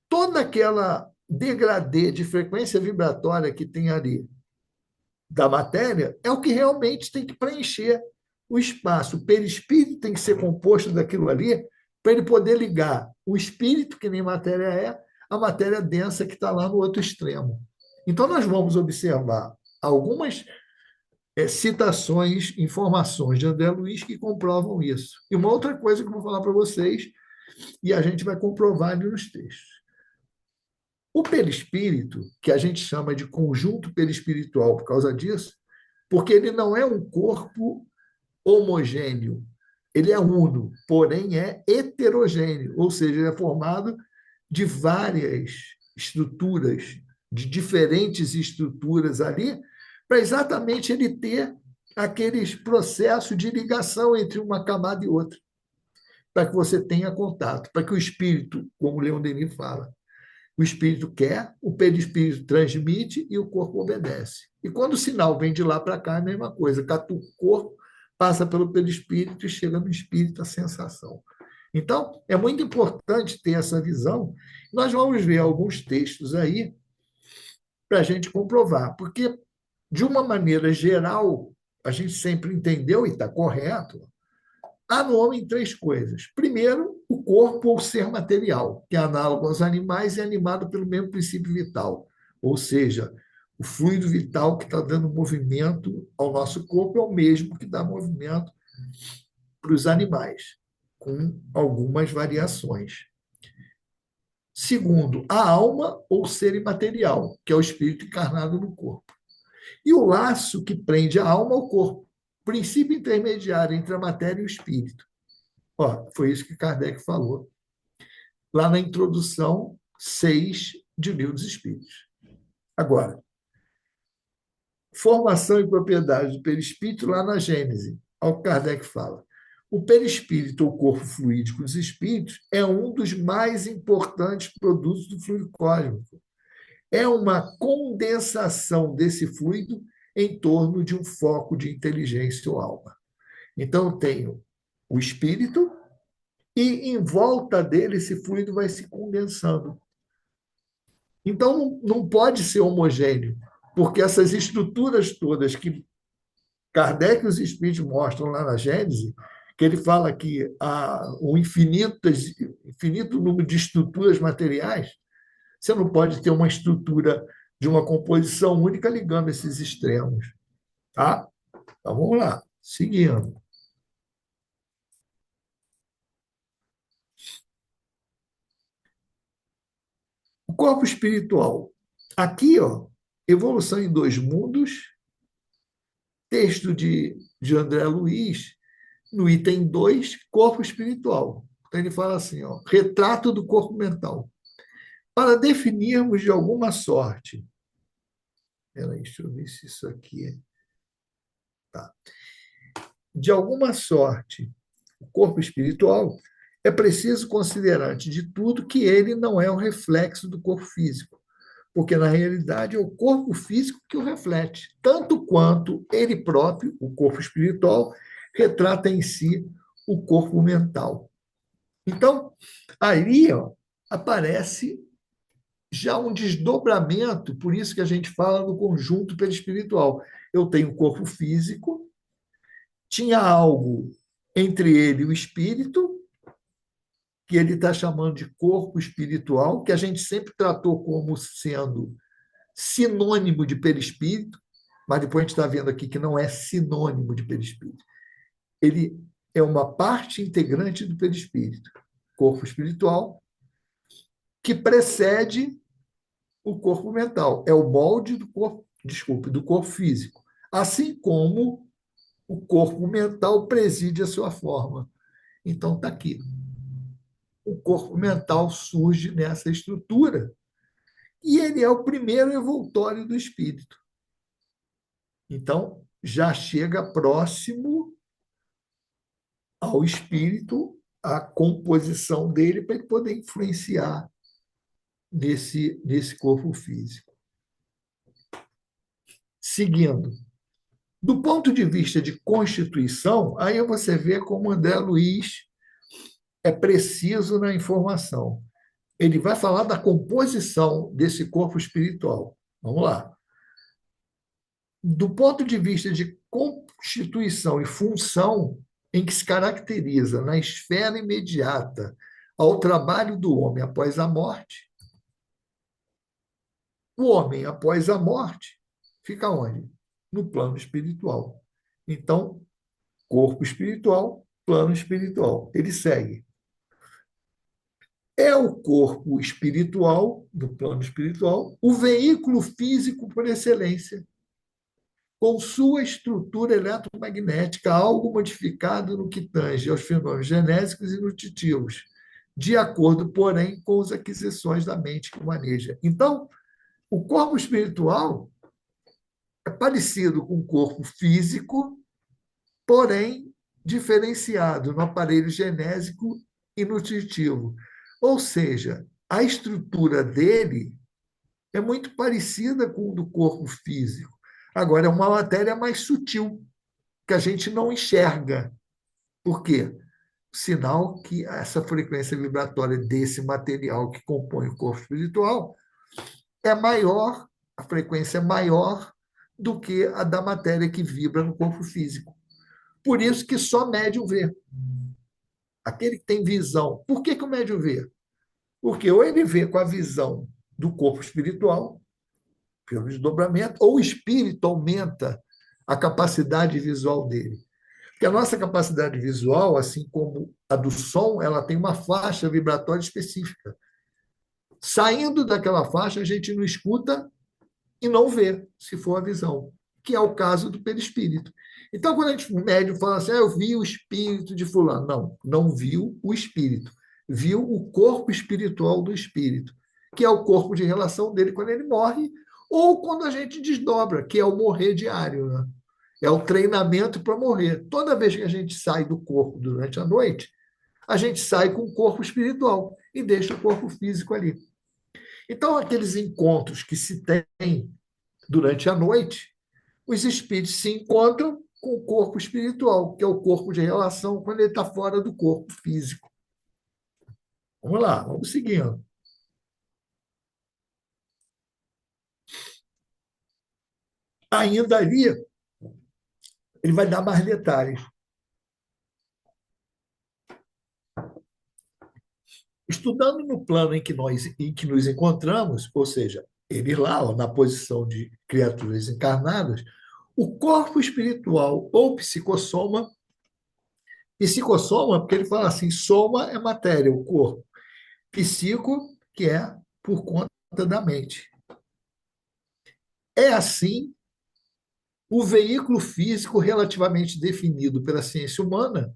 toda aquela degradê de frequência vibratória que tem ali da matéria, é o que realmente tem que preencher o espaço. O perispírito tem que ser composto daquilo ali para ele poder ligar o espírito, que nem matéria é, a matéria densa que está lá no outro extremo. Então, nós vamos observar algumas citações, informações de André Luiz que comprovam isso. E uma outra coisa que eu vou falar para vocês, e a gente vai comprovar ali nos textos. O perispírito, que a gente chama de conjunto perispiritual por causa disso, porque ele não é um corpo homogêneo, ele é uno, porém é heterogêneo, ou seja, ele é formado de várias estruturas, de diferentes estruturas ali, para exatamente ele ter aqueles processos de ligação entre uma camada e outra, para que você tenha contato, para que o espírito, como Leon Denis fala, o espírito quer, o perispírito transmite e o corpo obedece. E quando o sinal vem de lá para cá, é a mesma coisa. O corpo passa pelo perispírito e chega no espírito a sensação. Então, é muito importante ter essa visão. Nós vamos ver alguns textos aí para a gente comprovar, porque, de uma maneira geral, a gente sempre entendeu, e está correto, há no homem três coisas. Primeiro, o corpo ou ser material, que é análogo aos animais e é animado pelo mesmo princípio vital. Ou seja, o fluido vital que está dando movimento ao nosso corpo é o mesmo que dá movimento para os animais, com algumas variações. Segundo, a alma ou ser imaterial, que é o espírito encarnado no corpo. E o laço que prende a alma ao corpo, princípio intermediário entre a matéria e o espírito. Ó, foi isso que Kardec falou lá na introdução 6 de O Livro dos Espíritos. Agora, formação e propriedade do perispírito lá na Gênese. Olha o que Kardec fala. O perispírito, ou corpo fluídico dos espíritos, é um dos mais importantes produtos do fluido cósmico. É uma condensação desse fluido em torno de um foco de inteligência ou alma. Então, eu tenho o espírito, e em volta dele esse fluido vai se condensando. Então, não pode ser homogêneo, porque essas estruturas todas que Kardec e os Espíritos mostram lá na Gênese, que ele fala que há um infinito número de estruturas materiais, você não pode ter uma estrutura de uma composição única ligando esses extremos. Tá? Então, vamos lá, seguindo. O corpo espiritual. Aqui, ó, Evolução em Dois Mundos, texto de André Luiz, no item 2, corpo espiritual. Então, ele fala assim, ó, retrato do corpo mental. Para definirmos de alguma sorte. Peraí, deixa eu ver se isso aqui é. Tá. De alguma sorte, o corpo espiritual, é preciso considerar, antes de tudo, que ele não é um reflexo do corpo físico, porque, na realidade, é o corpo físico que o reflete, tanto quanto ele próprio, o corpo espiritual, retrata em si o corpo mental. Então, aí ó, aparece já um desdobramento, por isso que a gente fala do conjunto perispiritual. Eu tenho o corpo físico, tinha algo entre ele e o espírito, que ele está chamando de corpo espiritual, que a gente sempre tratou como sendo sinônimo de perispírito, mas depois a gente está vendo aqui que não é sinônimo de perispírito. Ele é uma parte integrante do perispírito, corpo espiritual, que precede o corpo mental. É o molde do corpo, desculpe, do corpo físico. Assim como o corpo mental preside a sua forma. Então, está aqui. O corpo mental surge nessa estrutura e ele é o primeiro evoltório do espírito. Então, já chega próximo ao espírito a composição dele para ele poder influenciar nesse corpo físico. Seguindo, Do ponto de vista de constituição, aí você vê como André Luiz é preciso na informação. Ele vai falar da composição desse corpo espiritual. Vamos lá. Do ponto de vista de constituição e função, em que se caracteriza na esfera imediata ao trabalho do homem após a morte, o homem após a morte fica onde? No plano espiritual. Então, corpo espiritual, plano espiritual. Ele segue. É o corpo espiritual, do plano espiritual, o veículo físico por excelência, com sua estrutura eletromagnética, algo modificado no que tange aos fenômenos genésicos e nutritivos, de acordo, porém, com as aquisições da mente que o maneja. Então, o corpo espiritual é parecido com o corpo físico, porém diferenciado no aparelho genésico e nutritivo. Ou seja, a estrutura dele é muito parecida com o do corpo físico. Agora, é uma matéria mais sutil, que a gente não enxerga. Por quê? Sinal que essa frequência vibratória desse material que compõe o corpo espiritual é maior, a frequência é maior do que a da matéria que vibra no corpo físico. Por isso que só médium vê. Aquele que tem visão. Por que o médium vê? Porque ou ele vê com a visão do corpo espiritual, pelo desdobramento, ou o espírito aumenta a capacidade visual dele. Porque a nossa capacidade visual, assim como a do som, ela tem uma faixa vibratória específica. Saindo daquela faixa, a gente não escuta e não vê, se for a visão, que é o caso do perispírito. Então, quando a gente, o médium fala assim, eu vi o espírito de fulano. Não, não viu o espírito. Viu o corpo espiritual do espírito, que é o corpo de relação dele quando ele morre, ou quando a gente desdobra, que é o morrer diário, né? É o treinamento para morrer. Toda vez que a gente sai do corpo durante a noite, a gente sai com o corpo espiritual e deixa o corpo físico ali. Então, aqueles encontros que se tem durante a noite, os espíritos se encontram com o corpo espiritual, que é o corpo de relação quando ele está fora do corpo físico. Vamos lá, vamos seguindo. Ainda ali, ele vai dar mais detalhes. Estudando no plano em que nos encontramos, ou seja, ele lá, ó, na posição de criaturas encarnadas, o corpo espiritual ou psicossoma, porque ele fala assim, soma é matéria, o corpo. Psico, que é por conta da mente. É assim o veículo físico relativamente definido pela ciência humana,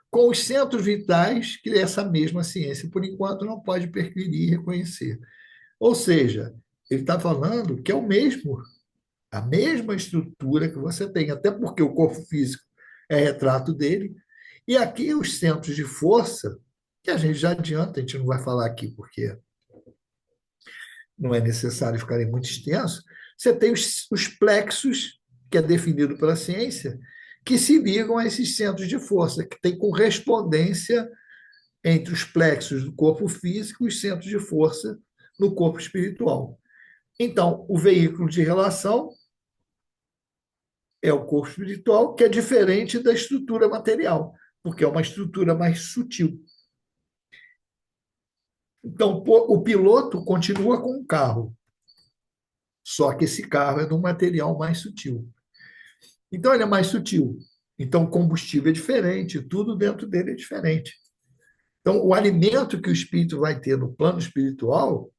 com os centros vitais que essa mesma ciência, por enquanto, não pode perquirir e reconhecer. Ou seja, ele está falando que é o mesmo, a mesma estrutura que você tem, até porque o corpo físico é retrato dele, e aqui os centros de força, que a gente já adianta, a gente não vai falar aqui porque não é necessário ficar muito extenso, você tem os plexos, que é definido pela ciência, que se ligam a esses centros de força, que tem correspondência entre os plexos do corpo físico e os centros de força no corpo espiritual. Então, o veículo de relação é o corpo espiritual, que é diferente da estrutura material, porque é uma estrutura mais sutil. Então, o piloto continua com o carro, só que esse carro é de um material mais sutil. Então, ele é mais sutil. Então, o combustível é diferente, tudo dentro dele é diferente. Então, o alimento que o espírito vai ter no plano espiritual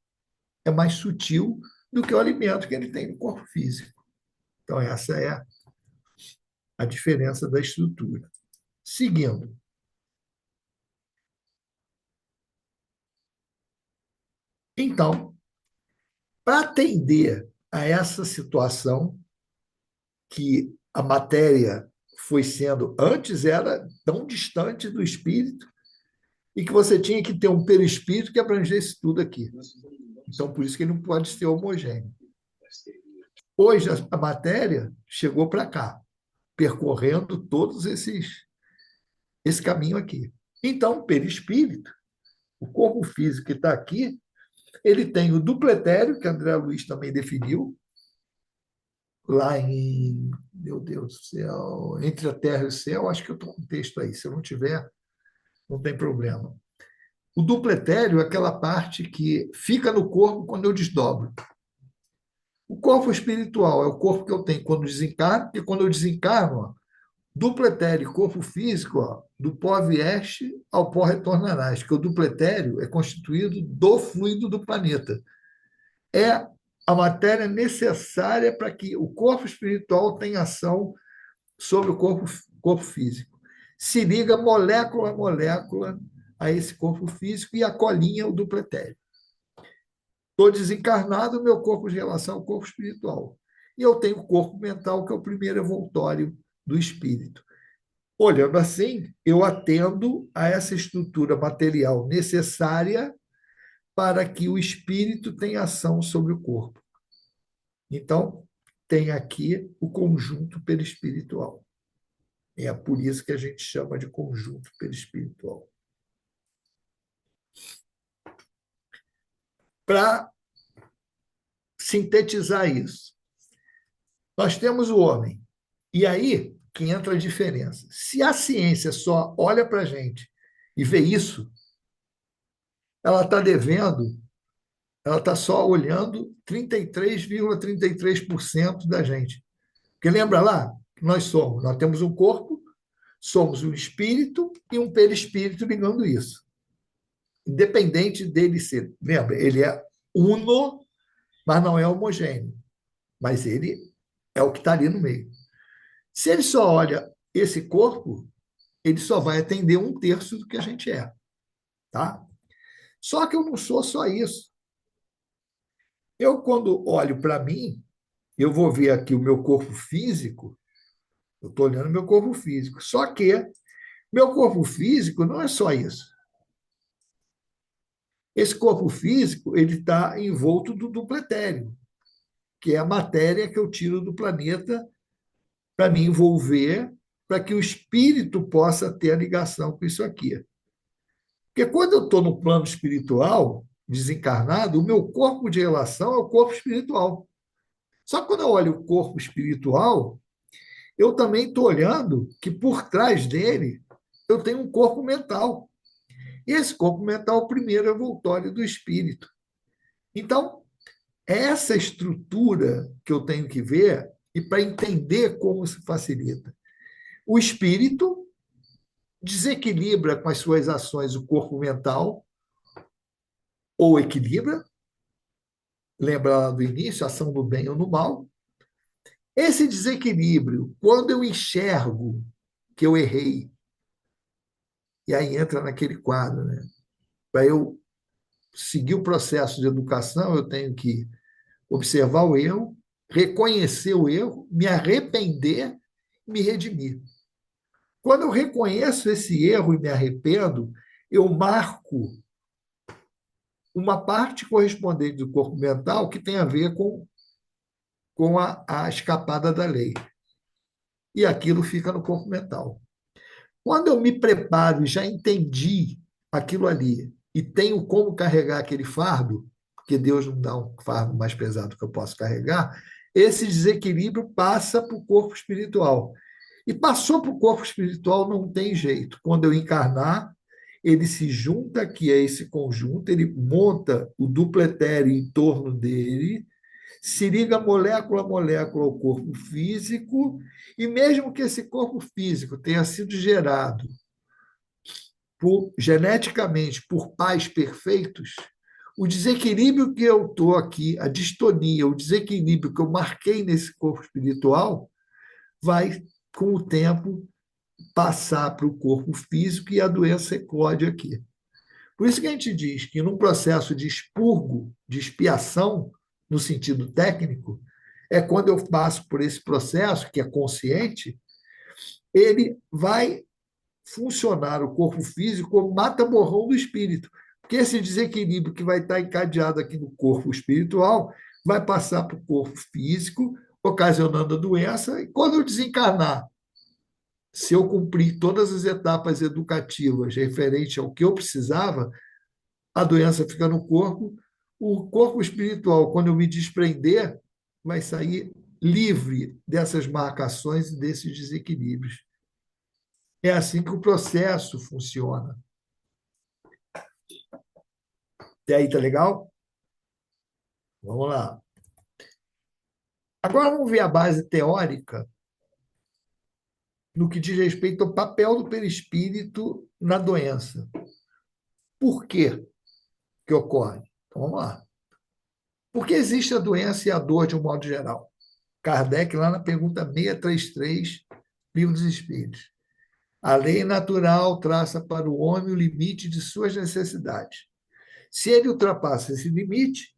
é mais sutil do que o alimento que ele tem no corpo físico. Então, essa é a diferença da estrutura. Seguindo. Então, para atender a essa situação que a matéria foi sendo, antes era tão distante do espírito, e que você tinha que ter um perispírito que abrangesse tudo aqui. Então, por isso que ele não pode ser homogêneo. Hoje, a matéria chegou para cá. percorrendo todos esse caminho aqui. Então, o perispírito, o corpo físico que está aqui, ele tem o dupletério, que André Luiz também definiu, lá em, meu Deus do céu, Entre a Terra e o Céu, acho que eu estou com o texto aí, se eu não tiver, não tem problema. O dupletério é aquela parte que fica no corpo quando eu desdobro. O corpo espiritual é o corpo que eu tenho quando desencarno, e quando eu desencarno, ó, dupletério, corpo físico, ó, do pó vieste ao pó retornarás, que o dupletério é constituído do fluido do planeta. É a matéria necessária para que o corpo espiritual tenha ação sobre o corpo físico. Se liga molécula a molécula a esse corpo físico e a colinha o dupletério. Estou desencarnado, meu corpo de relação ao corpo espiritual. E eu tenho o corpo mental, que é o primeiro evoltório do espírito. Olhando assim, eu atendo a essa estrutura material necessária para que o espírito tenha ação sobre o corpo. Então, tem aqui o conjunto perispiritual. É por isso que a gente chama de conjunto perispiritual. Para sintetizar isso, nós temos o homem. E aí que entra a diferença. Se a ciência só olha para a gente e vê isso, ela está devendo, ela está só olhando 33,33% da gente. Porque lembra lá que nós temos um corpo, somos um espírito e um perispírito ligando isso. Independente dele ser, lembra, ele é uno, mas não é homogêneo. Mas ele é o que está ali no meio. Se ele só olha esse corpo, ele só vai atender 1/3 do que a gente é. Tá? Só que eu não sou só isso. Eu, quando olho para mim, eu vou ver aqui o meu corpo físico, eu estou olhando meu corpo físico. Só que meu corpo físico não é só isso. Esse corpo físico ele está envolto do dupletério, que é a matéria que eu tiro do planeta para me envolver, para que o espírito possa ter a ligação com isso aqui. Porque quando eu estou no plano espiritual, desencarnado, o meu corpo de relação é o corpo espiritual. Só que quando eu olho o corpo espiritual, eu também estou olhando que por trás dele eu tenho um corpo mental. E esse corpo mental é o primeiro evoltório do espírito. Então, essa estrutura que eu tenho que ver e para entender como se facilita. O espírito desequilibra com as suas ações o corpo mental, ou equilibra, lembra lá do início, ação do bem ou no mal. Esse desequilíbrio, quando eu enxergo que eu errei, e aí entra naquele quadro, né? Para eu seguir o processo de educação, eu tenho que observar o erro, reconhecer o erro, me arrepender, me redimir. Quando eu reconheço esse erro e me arrependo, eu marco uma parte correspondente do corpo mental que tem a ver com a escapada da lei. E aquilo fica no corpo mental. Quando eu me preparo e já entendi aquilo ali e tenho como carregar aquele fardo, porque Deus não dá um fardo mais pesado que eu posso carregar, esse desequilíbrio passa para o corpo espiritual. E passou para o corpo espiritual, não tem jeito. Quando eu encarnar, ele se junta aqui a esse conjunto, ele monta o dupletério em torno dele, se liga molécula a molécula ao corpo físico, e mesmo que esse corpo físico tenha sido gerado geneticamente por pais perfeitos, o desequilíbrio que eu estou aqui, a distonia, o desequilíbrio que eu marquei nesse corpo espiritual, vai, com o tempo, passar para o corpo físico e a doença eclode aqui. Por isso que a gente diz que num processo de expurgo, de expiação, no sentido técnico, é quando eu passo por esse processo, que é consciente, ele vai funcionar o corpo físico como mata-borrão do espírito. Porque esse desequilíbrio que vai estar encadeado aqui no corpo espiritual vai passar para o corpo físico, ocasionando a doença, e quando eu desencarnar, se eu cumprir todas as etapas educativas referentes ao que eu precisava, a doença fica no corpo. O corpo espiritual, quando eu me desprender, vai sair livre dessas marcações e desses desequilíbrios. É assim que o processo funciona. Até aí, tá legal? Vamos lá. Agora vamos ver a base teórica no que diz respeito ao papel do perispírito na doença. Por quê que ocorre? Então, vamos lá. Por que existe a doença e a dor de um modo geral? Kardec, lá na pergunta 633, Livro dos Espíritos. A lei natural traça para o homem o limite de suas necessidades. Se ele ultrapassa esse limite,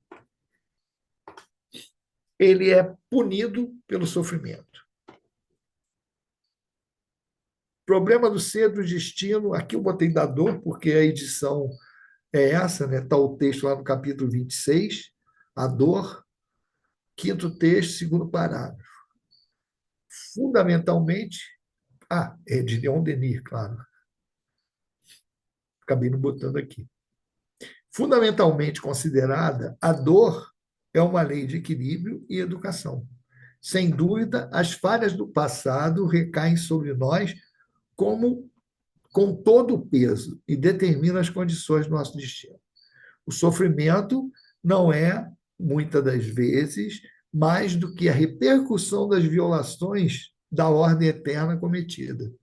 ele é punido pelo sofrimento. Problema do ser, do destino, aqui eu botei da dor, porque a edição é essa, né? Está o texto lá no capítulo 26, a dor, quinto texto, segundo parágrafo. Fundamentalmente, é de Leon Denis, claro. Acabei não botando aqui. Fundamentalmente considerada, a dor é uma lei de equilíbrio e educação. Sem dúvida, as falhas do passado recaem sobre nós como com todo o peso e determinam as condições do nosso destino. O sofrimento não é, muitas das vezes, mais do que a repercussão das violações da ordem eterna cometida.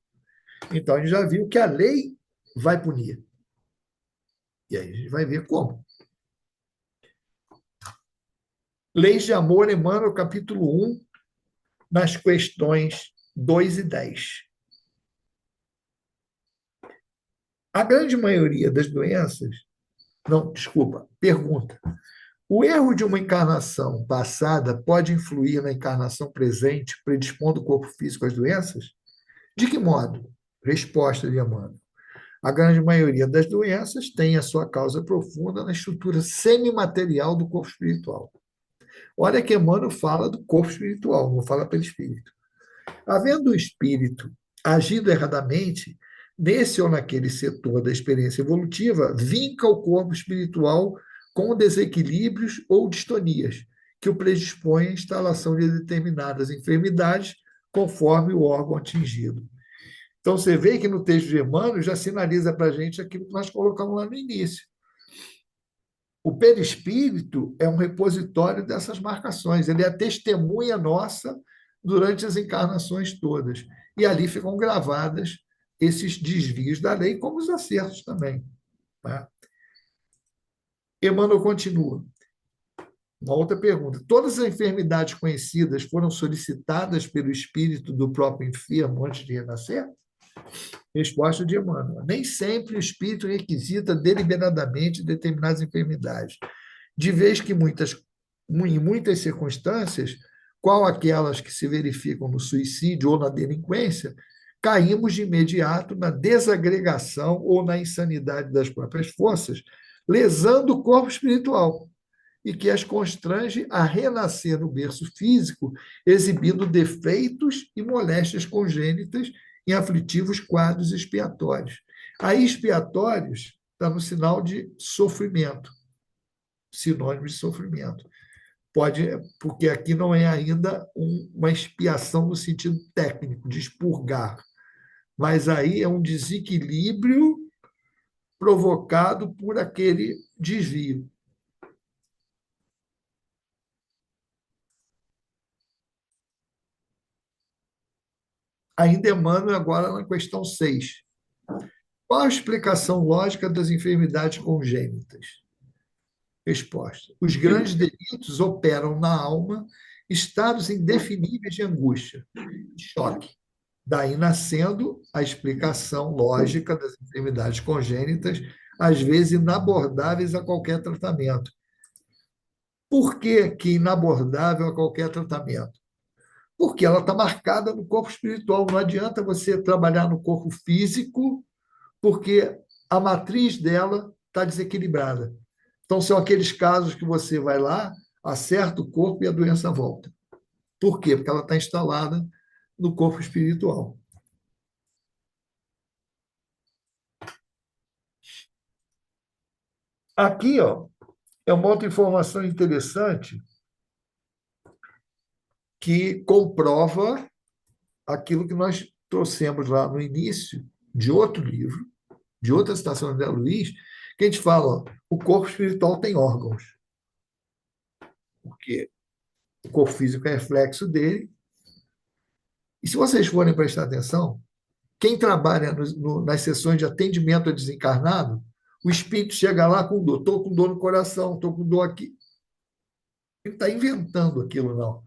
Então, a gente já viu que a lei vai punir. E aí a gente vai ver como. Leis de Amor, Emmanuel, capítulo 1, nas questões 2 e 10. A grande maioria das doenças... Não, desculpa, pergunta. O erro de uma encarnação passada pode influir na encarnação presente, predispondo o corpo físico às doenças? De que modo? Resposta de Emmanuel. A grande maioria das doenças tem a sua causa profunda na estrutura semimaterial do corpo espiritual. Olha que Emmanuel fala do corpo espiritual, não fala pelo espírito. Havendo o espírito agido erradamente, nesse ou naquele setor da experiência evolutiva, vinca o corpo espiritual com desequilíbrios ou distonias, que o predispõem à instalação de determinadas enfermidades conforme o órgão atingido. Então, você vê que no texto de Emmanuel já sinaliza para a gente aquilo que nós colocamos lá no início. O perispírito é um repositório dessas marcações, ele é a testemunha nossa durante as encarnações todas. E ali ficam gravadas esses desvios da lei, como os acertos também. Tá? Emmanuel continua. Uma outra pergunta. Todas as enfermidades conhecidas foram solicitadas pelo espírito do próprio enfermo antes de renascer? Resposta de Emmanuel. Nem sempre o espírito requisita deliberadamente determinadas enfermidades, de vez que em muitas circunstâncias, qual aquelas que se verificam no suicídio ou na delinquência, caímos de imediato na desagregação ou na insanidade das próprias forças, lesando o corpo espiritual, e que as constrange a renascer no berço físico, exibindo defeitos e moléstias congênitas em aflitivos quadros expiatórios. Aí, expiatórios está no sinal de sofrimento, sinônimo de sofrimento. Porque aqui não é ainda uma expiação no sentido técnico, de expurgar, mas aí é um desequilíbrio provocado por aquele desvio. Ainda Emmanuel, agora na questão 6. Qual a explicação lógica das enfermidades congênitas? Resposta. Os grandes delitos operam na alma estados indefiníveis de angústia, de choque. Daí nascendo a explicação lógica das enfermidades congênitas, às vezes inabordáveis a qualquer tratamento. Por que inabordável a qualquer tratamento? Porque ela está marcada no corpo espiritual. Não adianta você trabalhar no corpo físico, porque a matriz dela está desequilibrada. Então, são aqueles casos que você vai lá, acerta o corpo e a doença volta. Por quê? Porque ela está instalada no corpo espiritual. Aqui, ó, é uma outra informação interessante que comprova aquilo que nós trouxemos lá no início de outro livro, de outra citação de André Luiz, que a gente fala, ó, o corpo espiritual tem órgãos, porque o corpo físico é reflexo dele. E se vocês forem prestar atenção, quem trabalha nas sessões de atendimento a desencarnado, o espírito chega lá com dor. Estou com dor no coração, estou com dor aqui. Ele está inventando aquilo, não.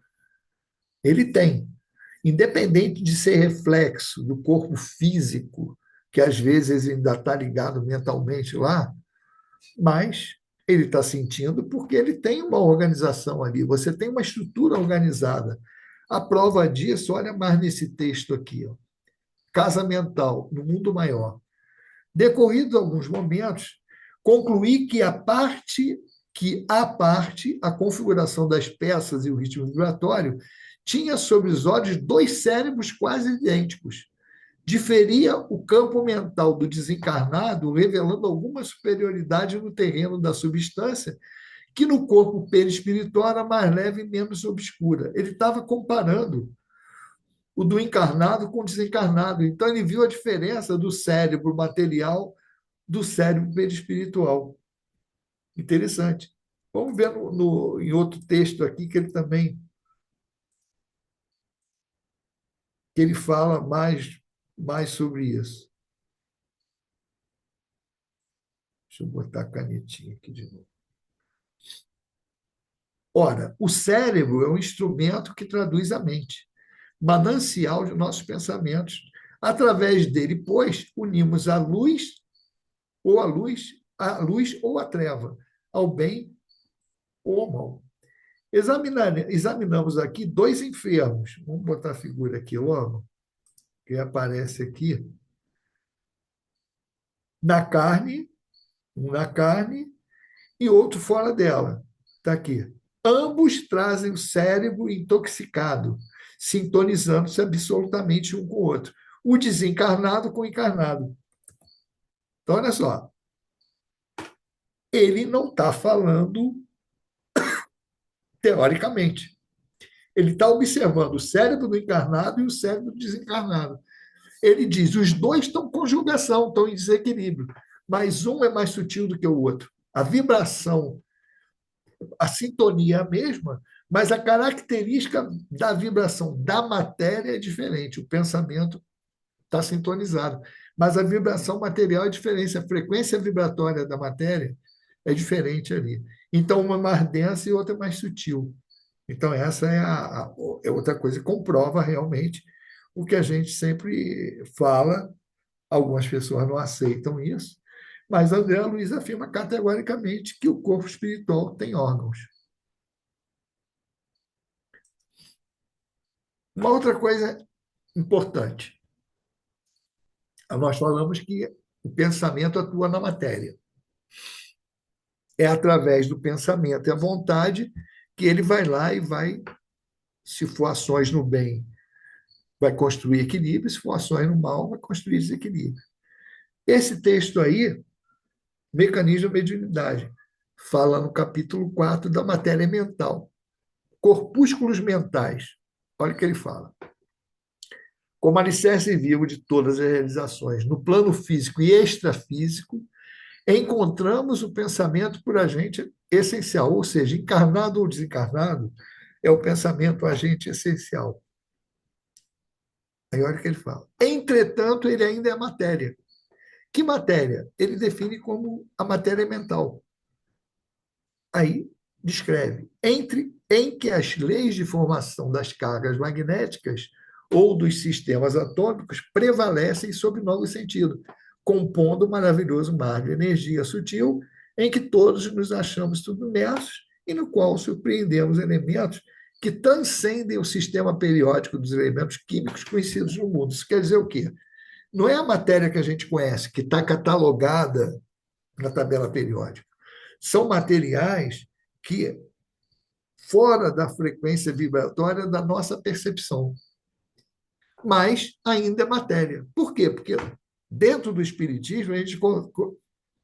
Ele tem. Independente de ser reflexo do corpo físico, que às vezes ainda está ligado mentalmente lá, mas ele está sentindo porque ele tem uma organização ali, você tem uma estrutura organizada. A prova disso, olha mais nesse texto aqui, ó. Casa mental, no mundo maior. Decorridos alguns momentos, concluí a configuração das peças e o ritmo vibratório tinha sobre os olhos dois cérebros quase idênticos. Diferia o campo mental do desencarnado, revelando alguma superioridade no terreno da substância, que no corpo perispiritual era mais leve e menos obscura. Ele estava comparando o do encarnado com o desencarnado. Então, ele viu a diferença do cérebro material do cérebro perispiritual. Interessante. Vamos ver em outro texto aqui que ele também que ele fala mais sobre isso. Deixa eu botar a canetinha aqui de novo. Ora, o cérebro é um instrumento que traduz a mente, manancial de nossos pensamentos. Através dele, pois, unimos a luz ou a treva, ao bem ou ao mal. Examinamos aqui dois enfermos. Vamos botar a figura aqui logo, que aparece aqui. Um na carne e outro fora dela. Está aqui. Ambos trazem o cérebro intoxicado, sintonizando-se absolutamente um com o outro. O desencarnado com o encarnado. Então, olha só. Ele não está falando teoricamente. Ele está observando o cérebro do encarnado e o cérebro do desencarnado. Ele diz, os dois estão em conjugação, estão em desequilíbrio, mas um é mais sutil do que o outro. A vibração, a sintonia é a mesma, mas a característica da vibração da matéria é diferente. O pensamento está sintonizado, mas a vibração material é diferente. A frequência vibratória da matéria é diferente ali. Então, uma é mais densa e outra é mais sutil. Então, essa é outra coisa que comprova realmente o que a gente sempre fala. Algumas pessoas não aceitam isso, mas André Luiz afirma categoricamente que o corpo espiritual tem órgãos. Uma outra coisa importante. Nós falamos que o pensamento atua na matéria. É através do pensamento e a vontade que ele vai lá e vai, se for ações no bem, vai construir equilíbrio, se for ações no mal, vai construir desequilíbrio. Esse texto aí, Mecanismo da Mediunidade, fala no capítulo 4 da matéria mental. Corpúsculos mentais. Olha o que ele fala. Como alicerce vivo de todas as realizações, no plano físico e extrafísico, encontramos o pensamento por agente essencial, ou seja, encarnado ou desencarnado, é o pensamento agente essencial. Aí olha o que ele fala. Entretanto, ele ainda é matéria. Que matéria? Ele define como a matéria mental. Aí descreve. Em que as leis de formação das cargas magnéticas ou dos sistemas atômicos prevalecem sob novo sentido, compondo um maravilhoso mar de energia sutil em que todos nos achamos submersos e no qual surpreendemos elementos que transcendem o sistema periódico dos elementos químicos conhecidos no mundo. Isso quer dizer o quê? Não é a matéria que a gente conhece, que está catalogada na tabela periódica. São materiais que fora da frequência vibratória da nossa percepção. Mas ainda é matéria. Por quê? Porque dentro do espiritismo a gente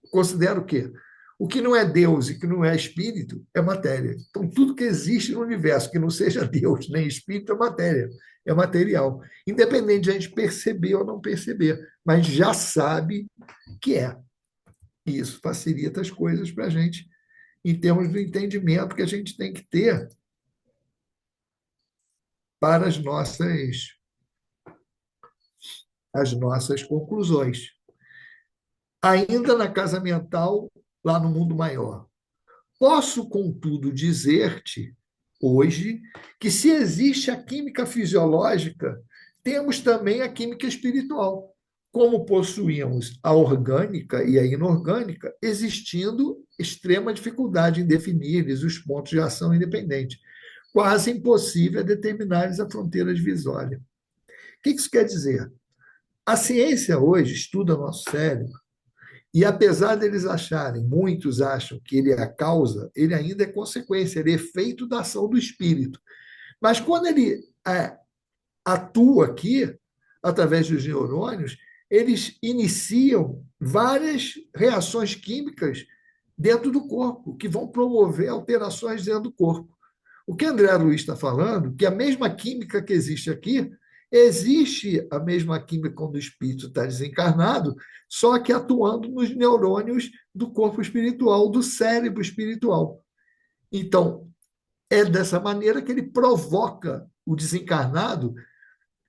considera o quê? O que não é Deus e que não é espírito é matéria. Então, tudo que existe no universo que não seja Deus nem espírito é matéria, é material. Independente de a gente perceber ou não perceber, mas já sabe que é. E isso facilita as coisas para a gente, em termos do entendimento que a gente tem que ter para as nossas conclusões. Ainda na casa mental, lá no mundo maior. Posso, contudo, dizer-te, hoje, que se existe a química fisiológica, temos também a química espiritual. Como possuímos a orgânica e a inorgânica, existindo extrema dificuldade em definir-lhes os pontos de ação independente. Quase impossível determinar-lhes a fronteira divisória. O que isso quer dizer? A ciência hoje estuda nosso cérebro e, apesar deles acharem, muitos acham que ele é a causa, ele ainda é consequência, ele é efeito da ação do espírito. Mas quando ele atua aqui, através dos neurônios, eles iniciam várias reações químicas dentro do corpo, que vão promover alterações dentro do corpo. O que André Luiz está falando, que a mesma química que existe aqui, existe a mesma química quando o espírito está desencarnado, só que atuando nos neurônios do corpo espiritual, do cérebro espiritual. Então, é dessa maneira que ele provoca o desencarnado.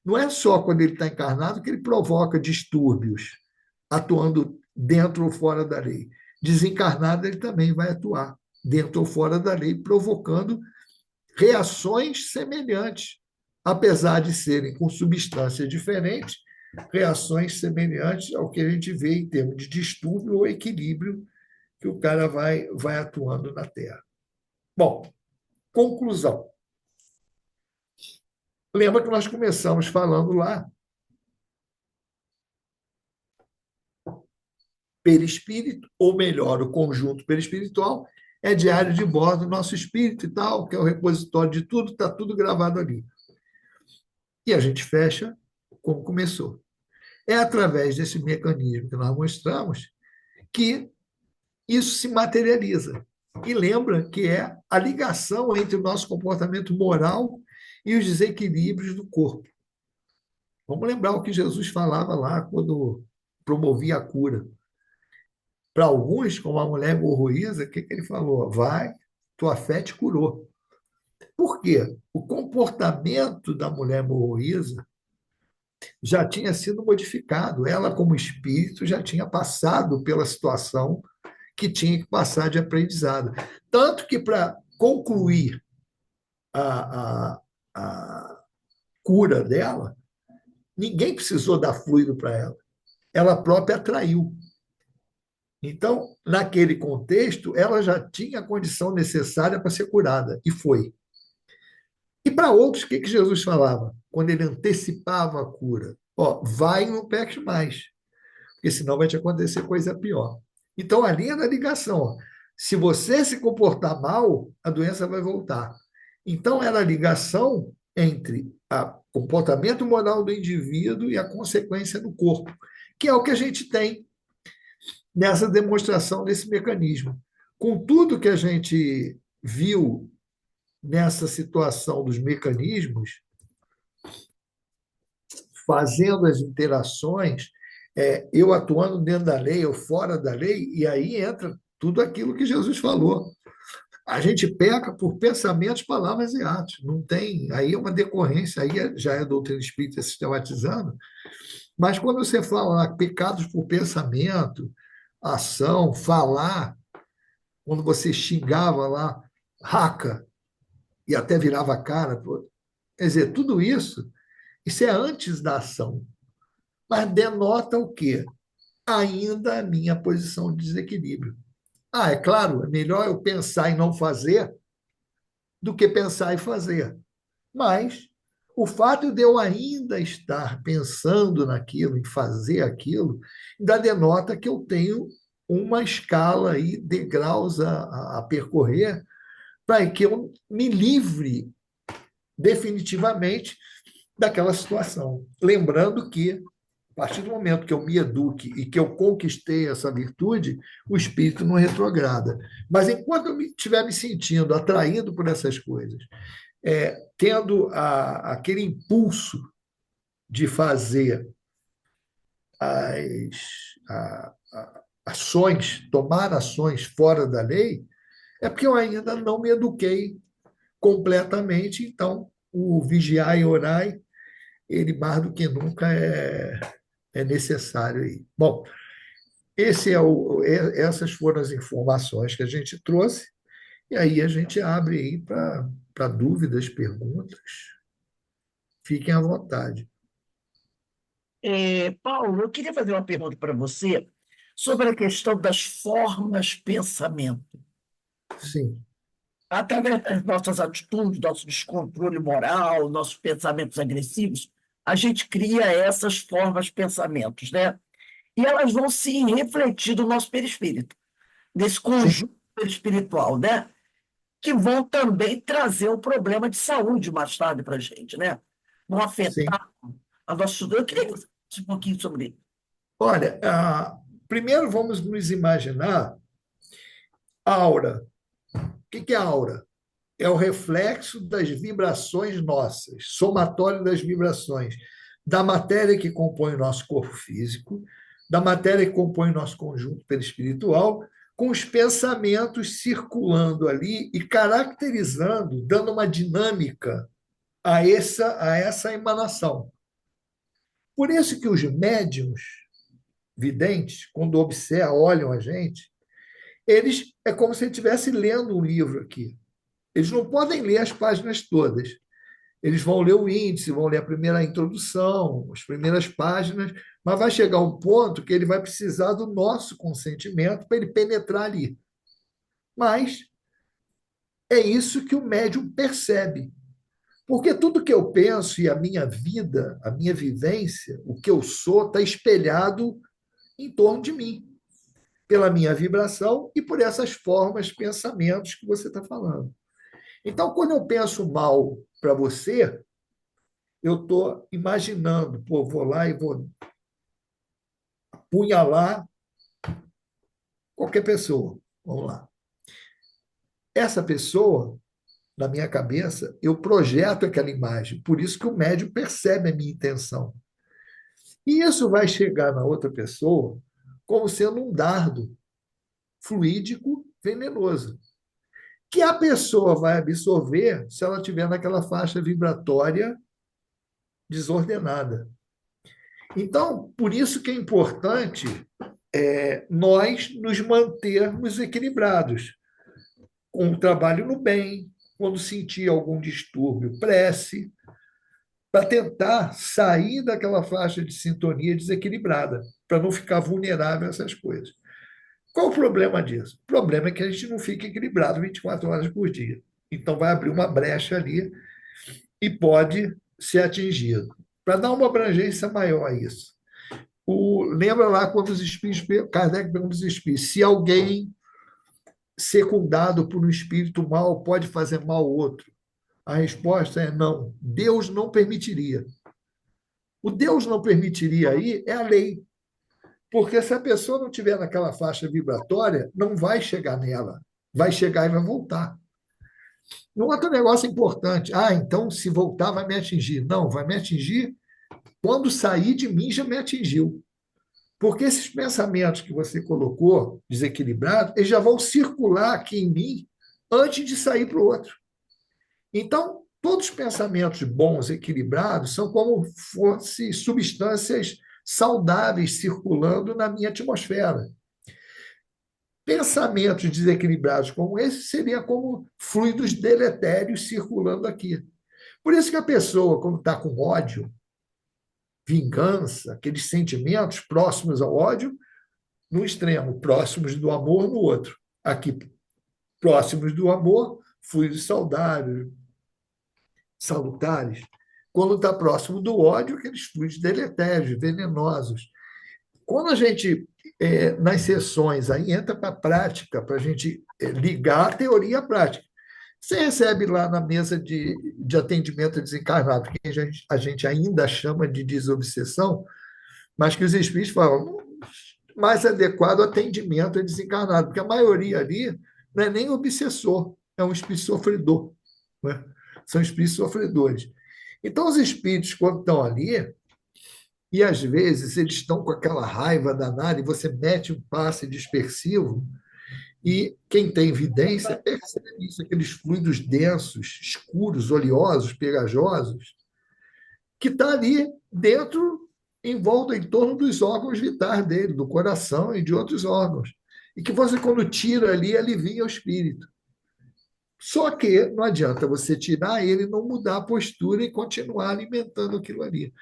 Não é só quando ele está encarnado que ele provoca distúrbios, atuando dentro ou fora da lei. Desencarnado, ele também vai atuar dentro ou fora da lei, provocando reações semelhantes, apesar de serem com substâncias diferentes, reações semelhantes ao que a gente vê em termos de distúrbio ou equilíbrio que o cara vai atuando na Terra. Bom, conclusão. Lembra que nós começamos falando lá, perispírito, ou melhor, o conjunto perispiritual, é diário de bordo do nosso espírito e tal, que é o repositório de tudo, está tudo gravado ali. E a gente fecha como começou. É através desse mecanismo que nós mostramos que isso se materializa. E lembra que é a ligação entre o nosso comportamento moral e os desequilíbrios do corpo. Vamos lembrar o que Jesus falava lá quando promovia a cura. Para alguns, como a mulher hemorroísa, o que ele falou? Vai, tua fé te curou. Por quê? O comportamento da mulher hemorroísa já tinha sido modificado. Ela, como espírito, já tinha passado pela situação que tinha que passar de aprendizado. Tanto que, para concluir a cura dela, ninguém precisou dar fluido para ela. Ela própria atraiu. Então, naquele contexto, ela já tinha a condição necessária para ser curada, e foi. E para outros, o que Jesus falava? Quando ele antecipava a cura. Ó, vai e não peques mais, porque senão vai te acontecer coisa pior. Então, ali é na ligação. Ó. Se você se comportar mal, a doença vai voltar. Então, era a ligação entre o comportamento moral do indivíduo e a consequência no corpo, que é o que a gente tem nessa demonstração desse mecanismo. Com tudo que a gente viu nessa situação dos mecanismos, fazendo as interações, eu atuando dentro da lei ou fora da lei, e aí entra tudo aquilo que Jesus falou. A gente peca por pensamentos, palavras e atos. Não tem. Aí é uma decorrência, aí já é a doutrina espírita sistematizando. Mas quando você fala lá, pecados por pensamento, ação, falar, quando você xingava lá, raca, e até virava a cara, quer dizer, tudo isso é antes da ação. Mas denota o quê? Ainda a minha posição de desequilíbrio. É claro, é melhor eu pensar em não fazer do que pensar em fazer. Mas o fato de eu ainda estar pensando naquilo, em fazer aquilo, ainda denota que eu tenho uma escala aí, degraus a percorrer, para que eu me livre definitivamente daquela situação. Lembrando que, partir do momento que eu me eduque e que eu conquistei essa virtude, o espírito não retrograda. Mas enquanto eu estiver me sentindo atraído por essas coisas, tendo aquele impulso de fazer ações, tomar ações fora da lei, é porque eu ainda não me eduquei completamente. Então, o vigiar e orar, ele mais do que nunca é necessário aí. Bom, essas foram as informações que a gente trouxe, e aí a gente abre aí para dúvidas, perguntas. Fiquem à vontade. Paulo, eu queria fazer uma pergunta para você sobre a questão das formas pensamento. Sim. Através das nossas atitudes, nosso descontrole moral, nossos pensamentos agressivos, a gente cria essas formas pensamentos, né? E elas vão se refletir no nosso perispírito, nesse conjunto espiritual, né? Que vão também trazer um problema de saúde mais tarde para a gente, né? Vão Sim. afetar a nossa... Eu queria que você falasse um pouquinho sobre isso. Olha, primeiro vamos nos imaginar aura. O que é aura? É o reflexo das vibrações nossas, somatório das vibrações, da matéria que compõe o nosso corpo físico, da matéria que compõe o nosso conjunto perispiritual, com os pensamentos circulando ali e caracterizando, dando uma dinâmica a essa emanação. Por isso que os médiums videntes, quando observam, olham a gente, eles é como se estivessem lendo um livro aqui. Eles não podem ler as páginas todas. Eles vão ler o índice, vão ler a primeira introdução, as primeiras páginas, mas vai chegar um ponto que ele vai precisar do nosso consentimento para ele penetrar ali. Mas é isso que o médium percebe. Porque tudo que eu penso e a minha vida, a minha vivência, o que eu sou, está espelhado em torno de mim, pela minha vibração e por essas formas, pensamentos que você está falando. Então, quando eu penso mal para você, eu estou imaginando, pô, vou lá e vou apunhalar qualquer pessoa. Vamos lá. Essa pessoa, na minha cabeça, eu projeto aquela imagem. Por isso que o médium percebe a minha intenção. E isso vai chegar na outra pessoa como sendo um dardo fluídico venenoso, que a pessoa vai absorver se ela estiver naquela faixa vibratória desordenada. Então, por isso que é importante nós nos mantermos equilibrados, com o trabalho no bem, quando sentir algum distúrbio, prece, para tentar sair daquela faixa de sintonia desequilibrada, para não ficar vulnerável a essas coisas. Qual o problema disso? O problema é que a gente não fica equilibrado 24 horas por dia. Então, vai abrir uma brecha ali e pode ser atingido. Para dar uma abrangência maior a isso. Lembra lá quando os espíritos, Kardec pergunta aos espíritos, se alguém secundado por um espírito mal pode fazer mal ao outro? A resposta é não. Deus não permitiria. O Deus não permitiria aí é a lei. Porque se a pessoa não estiver naquela faixa vibratória, não vai chegar nela. Vai chegar e vai voltar. Um outro negócio importante. Então se voltar vai me atingir. Não, vai me atingir quando sair de mim já me atingiu. Porque esses pensamentos que você colocou, desequilibrados, eles já vão circular aqui em mim antes de sair para o outro. Então, todos os pensamentos bons, equilibrados, são como fossem substâncias saudáveis circulando na minha atmosfera. Pensamentos desequilibrados como esse seriam como fluidos deletérios circulando aqui. Por isso que a pessoa, quando está com ódio, vingança, aqueles sentimentos próximos ao ódio, no extremo, próximos do amor no outro. Aqui, próximos do amor, fluidos saudáveis, salutares. Quando está próximo do ódio, aqueles fluidos deletérios, venenosos. Quando a gente, nas sessões, aí entra para a prática, para a gente ligar a teoria à prática. Você recebe lá na mesa de atendimento desencarnado, que a gente ainda chama de desobsessão, mas que os espíritos falam mais adequado ao atendimento é desencarnado, porque a maioria ali não é nem obsessor, é um espírito sofredor. Né? São espíritos sofredores. Então, os espíritos, quando estão ali, e às vezes eles estão com aquela raiva danada, e você mete um passe dispersivo, e quem tem evidência percebe isso, aqueles fluidos densos, escuros, oleosos, pegajosos, que está ali dentro, em volta, em torno dos órgãos vitais dele, do coração e de outros órgãos. E que você, quando tira ali, alivia o espírito. Só que não adianta você tirar ele, não mudar a postura e continuar alimentando aquilo ali.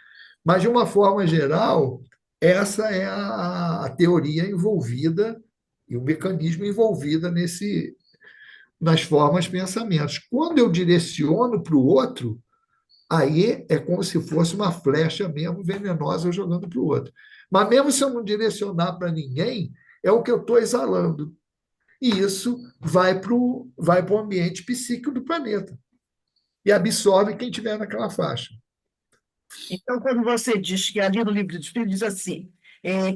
Mas, de uma forma geral, essa é a teoria envolvida e o mecanismo envolvido nas formas pensamentos. Quando eu direciono para o outro, aí é como se fosse uma flecha mesmo venenosa jogando para o outro. Mas mesmo se eu não direcionar para ninguém, é o que eu estou exalando. E isso vai o ambiente psíquico do planeta e absorve quem estiver naquela faixa. Então, quando você diz que ali no Livro dos Espíritos diz assim,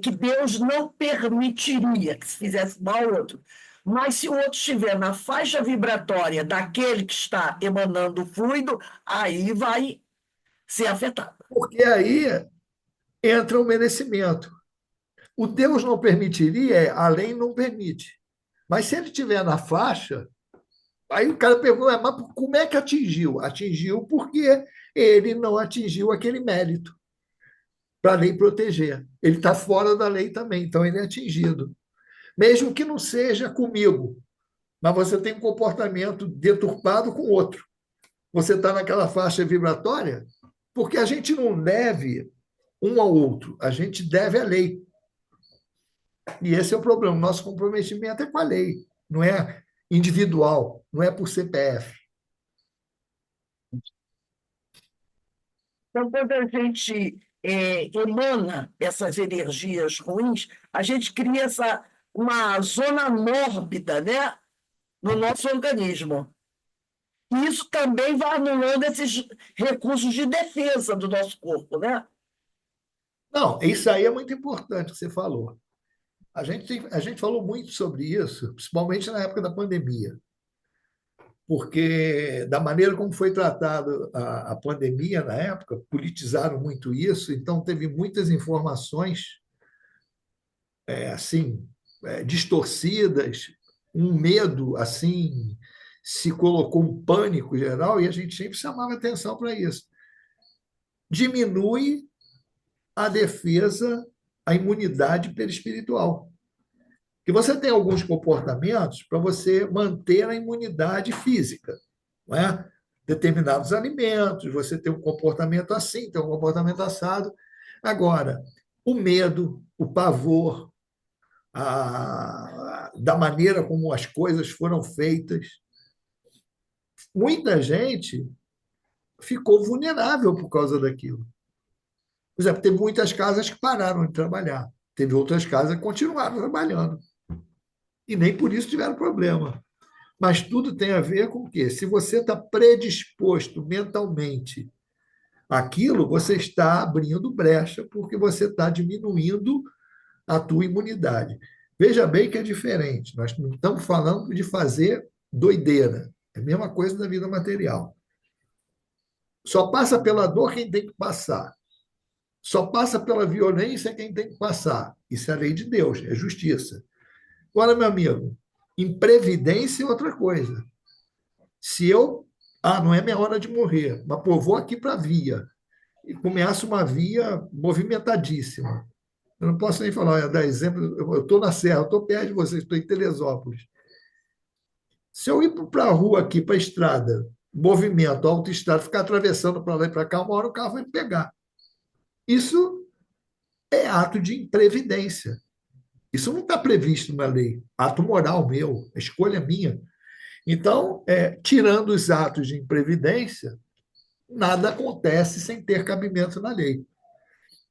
que Deus não permitiria que se fizesse mal ao outro, mas se o outro estiver na faixa vibratória daquele que está emanando o fluido, aí vai ser afetado. Porque aí entra o merecimento. O Deus não permitiria, a lei não permite. Mas se ele estiver na faixa, aí o cara pergunta, mas como é que atingiu? Atingiu porque ele não atingiu aquele mérito para a lei proteger. Ele está fora da lei também, então ele é atingido. Mesmo que não seja comigo, mas você tem um comportamento deturpado com outro. Você está naquela faixa vibratória, porque a gente não deve um ao outro, a gente deve à lei. E esse é o problema. O nosso comprometimento é com a lei, não é individual, não é por CPF. Então, quando a gente emana essas energias ruins, a gente cria uma zona mórbida, né, no nosso organismo. E isso também vai anulando esses recursos de defesa do nosso corpo, né? Não, isso aí é muito importante que você falou. A gente falou muito sobre isso, principalmente na época da pandemia, porque da maneira como foi tratada a pandemia na época, politizaram muito isso, então teve muitas informações assim distorcidas, um medo assim se colocou um pânico geral e a gente sempre chamava atenção para isso. Diminui a defesa, a imunidade perispiritual. Que você tem alguns comportamentos para você manter a imunidade física, não é? Determinados alimentos, você tem um comportamento assim, tem um comportamento assado. Agora, o medo, o pavor, da maneira como as coisas foram feitas, muita gente ficou vulnerável por causa daquilo. Por exemplo, teve muitas casas que pararam de trabalhar, teve outras casas que continuaram trabalhando. E nem por isso tiveram problema. Mas tudo tem a ver com o quê? Se você está predisposto mentalmente àquilo, você está abrindo brecha, porque você está diminuindo a tua imunidade. Veja bem que é diferente. Nós não estamos falando de fazer doideira. É a mesma coisa na vida material. Só passa pela dor quem tem que passar. Só passa pela violência quem tem que passar. Isso é a lei de Deus, é justiça. Agora, meu amigo, imprevidência é outra coisa. Se eu. Ah, não é minha hora de morrer, mas pô, vou aqui para a via. E começa uma via movimentadíssima. Eu não posso nem falar, dar exemplo, eu estou na Serra, eu estou perto de vocês, estou em Teresópolis. Se eu ir para a rua aqui, para a estrada, movimento, autoestrada, ficar atravessando para lá e para cá, uma hora o carro vai me pegar. Isso é ato de imprevidência. Isso não está previsto na lei. Ato moral meu, escolha minha. Então, tirando os atos de imprevidência, nada acontece sem ter cabimento na lei.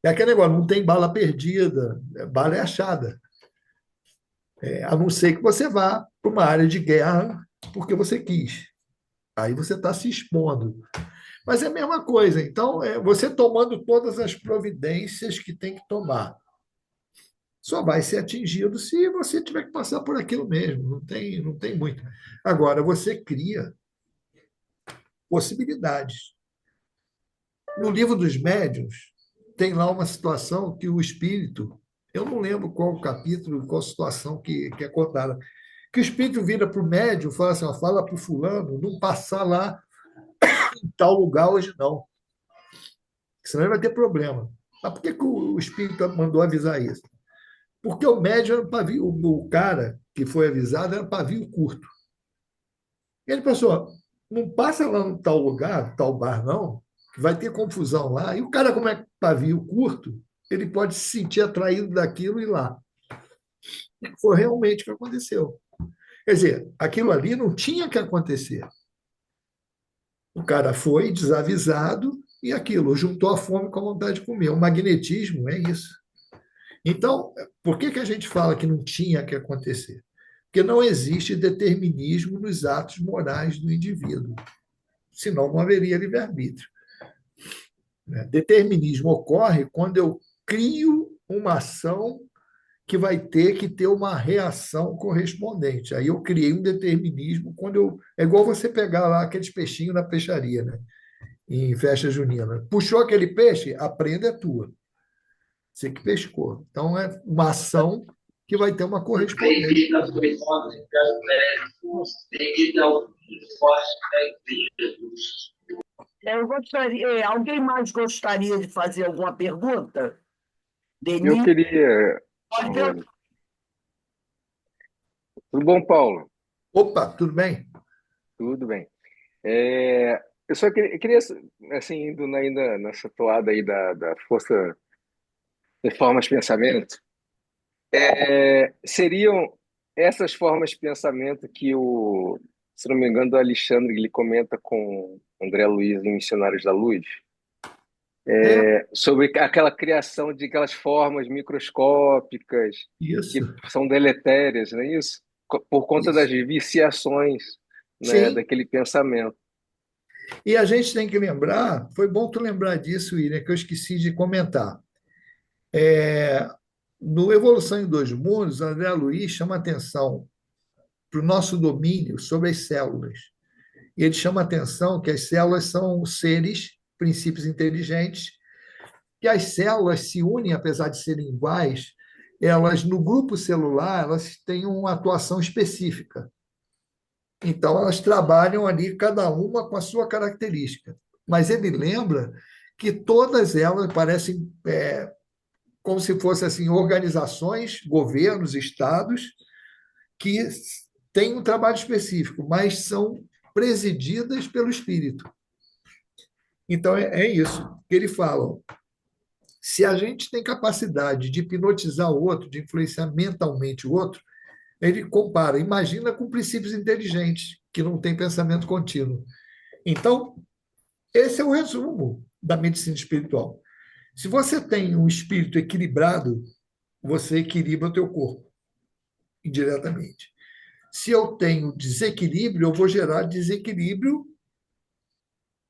É aquele negócio, não tem bala perdida, bala é achada. A não ser que você vá para uma área de guerra porque você quis. Aí você está se expondo. Mas é a mesma coisa. Então, você tomando todas as providências que tem que tomar. Só vai ser atingido se você tiver que passar por aquilo mesmo. Não tem muito. Agora, você cria possibilidades. No livro dos médiuns, tem lá uma situação que o espírito, eu não lembro qual o capítulo, qual situação que é contada, que o espírito vira para o médium e fala assim: ó, fala para o fulano não passar lá em tal lugar hoje não, senão ele vai ter problema. Mas por que o espírito mandou avisar isso? Porque o médium era pavio, o cara que foi avisado era pavio curto. Ele pensou: não passa lá no tal lugar, tal bar, não, que vai ter confusão lá. E o cara, como é pavio curto, ele pode se sentir atraído daquilo e ir lá. Foi realmente o que aconteceu. Quer dizer, aquilo ali não tinha que acontecer. O cara foi desavisado e aquilo, juntou a fome com a vontade de comer. O magnetismo é isso. Então, por que a gente fala que não tinha que acontecer? Porque não existe determinismo nos atos morais do indivíduo, senão não haveria livre-arbítrio. Determinismo ocorre quando eu crio uma ação que vai ter que ter uma reação correspondente. Aí eu criei um determinismo quando eu. É igual você pegar lá aqueles peixinhos na peixaria, né? Em festa junina. Puxou aquele peixe, a prenda é tua. Você que pescou. Então é uma ação que vai ter uma correspondência. Eu gostaria, alguém mais gostaria de fazer alguma pergunta? Eu Denis, queria. pode ver? Tudo bom, Paulo? Opa, tudo bem? Tudo bem. Eu só queria, assim, indo ainda nessa toada aí da força de formas de pensamento, seriam essas formas de pensamento que se não me engano, o Alexandre ele comenta com André Luiz em Missionários da Luz, É sobre aquela criação de aquelas formas microscópicas que isso. são deletérias, não é isso? Por conta das Isso. viciações, né, Sim. daquele pensamento. E a gente tem que lembrar, foi bom tu lembrar disso, William, que eu esqueci de comentar. No Evolução em Dois Mundos, André Luiz chama atenção para o nosso domínio sobre as células. E ele chama atenção que as células são seres, princípios inteligentes, que as células se unem, apesar de serem iguais, elas, no grupo celular, elas têm uma atuação específica. Então, elas trabalham ali, cada uma com a sua característica. Mas ele lembra que todas elas parecem como se fossem assim, organizações, governos, estados, que têm um trabalho específico, mas são presididas pelo espírito. Então, é isso que ele fala. Se a gente tem capacidade de hipnotizar o outro, de influenciar mentalmente o outro, ele compara, imagina com princípios inteligentes, que não têm pensamento contínuo. Então, esse é o resumo da medicina espiritual. Se você tem um espírito equilibrado, você equilibra o teu corpo, indiretamente. Se eu tenho desequilíbrio, eu vou gerar desequilíbrio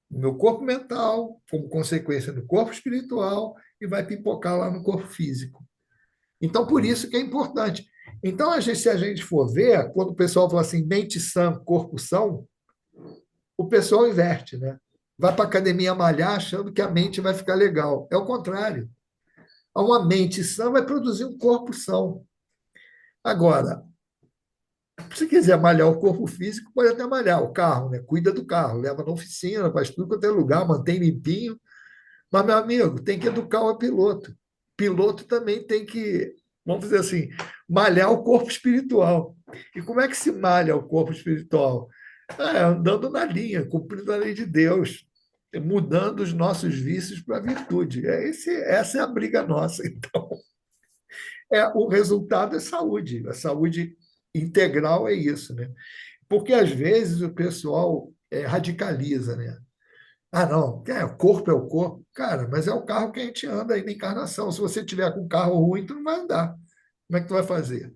no meu corpo mental, como consequência do corpo espiritual, e vai pipocar lá no corpo físico. Então, por isso que é importante. Então, se a gente for ver, quando o pessoal fala assim, mente sã, corpo são, o pessoal inverte, né? Vai para a academia malhar achando que a mente vai ficar legal. É o contrário. Uma mente sã vai produzir um corpo são. Agora, se quiser malhar o corpo físico, pode até malhar o carro, né? Cuida do carro, leva na oficina, faz tudo quanto é lugar, mantém limpinho. Mas, meu amigo, tem que educar o piloto. Piloto também tem que, vamos dizer assim, malhar o corpo espiritual. E como é que se malha o corpo espiritual? Andando na linha, cumprindo a lei de Deus, mudando os nossos vícios para a virtude. Essa é a briga nossa. Então, o resultado é saúde. A saúde integral é isso, né? Porque às vezes o pessoal radicaliza, né? Ah, não, o corpo é o corpo. Cara, mas é o carro que a gente anda aí na encarnação. Se você tiver com um carro ruim, tu não vai andar. Como é que tu vai fazer?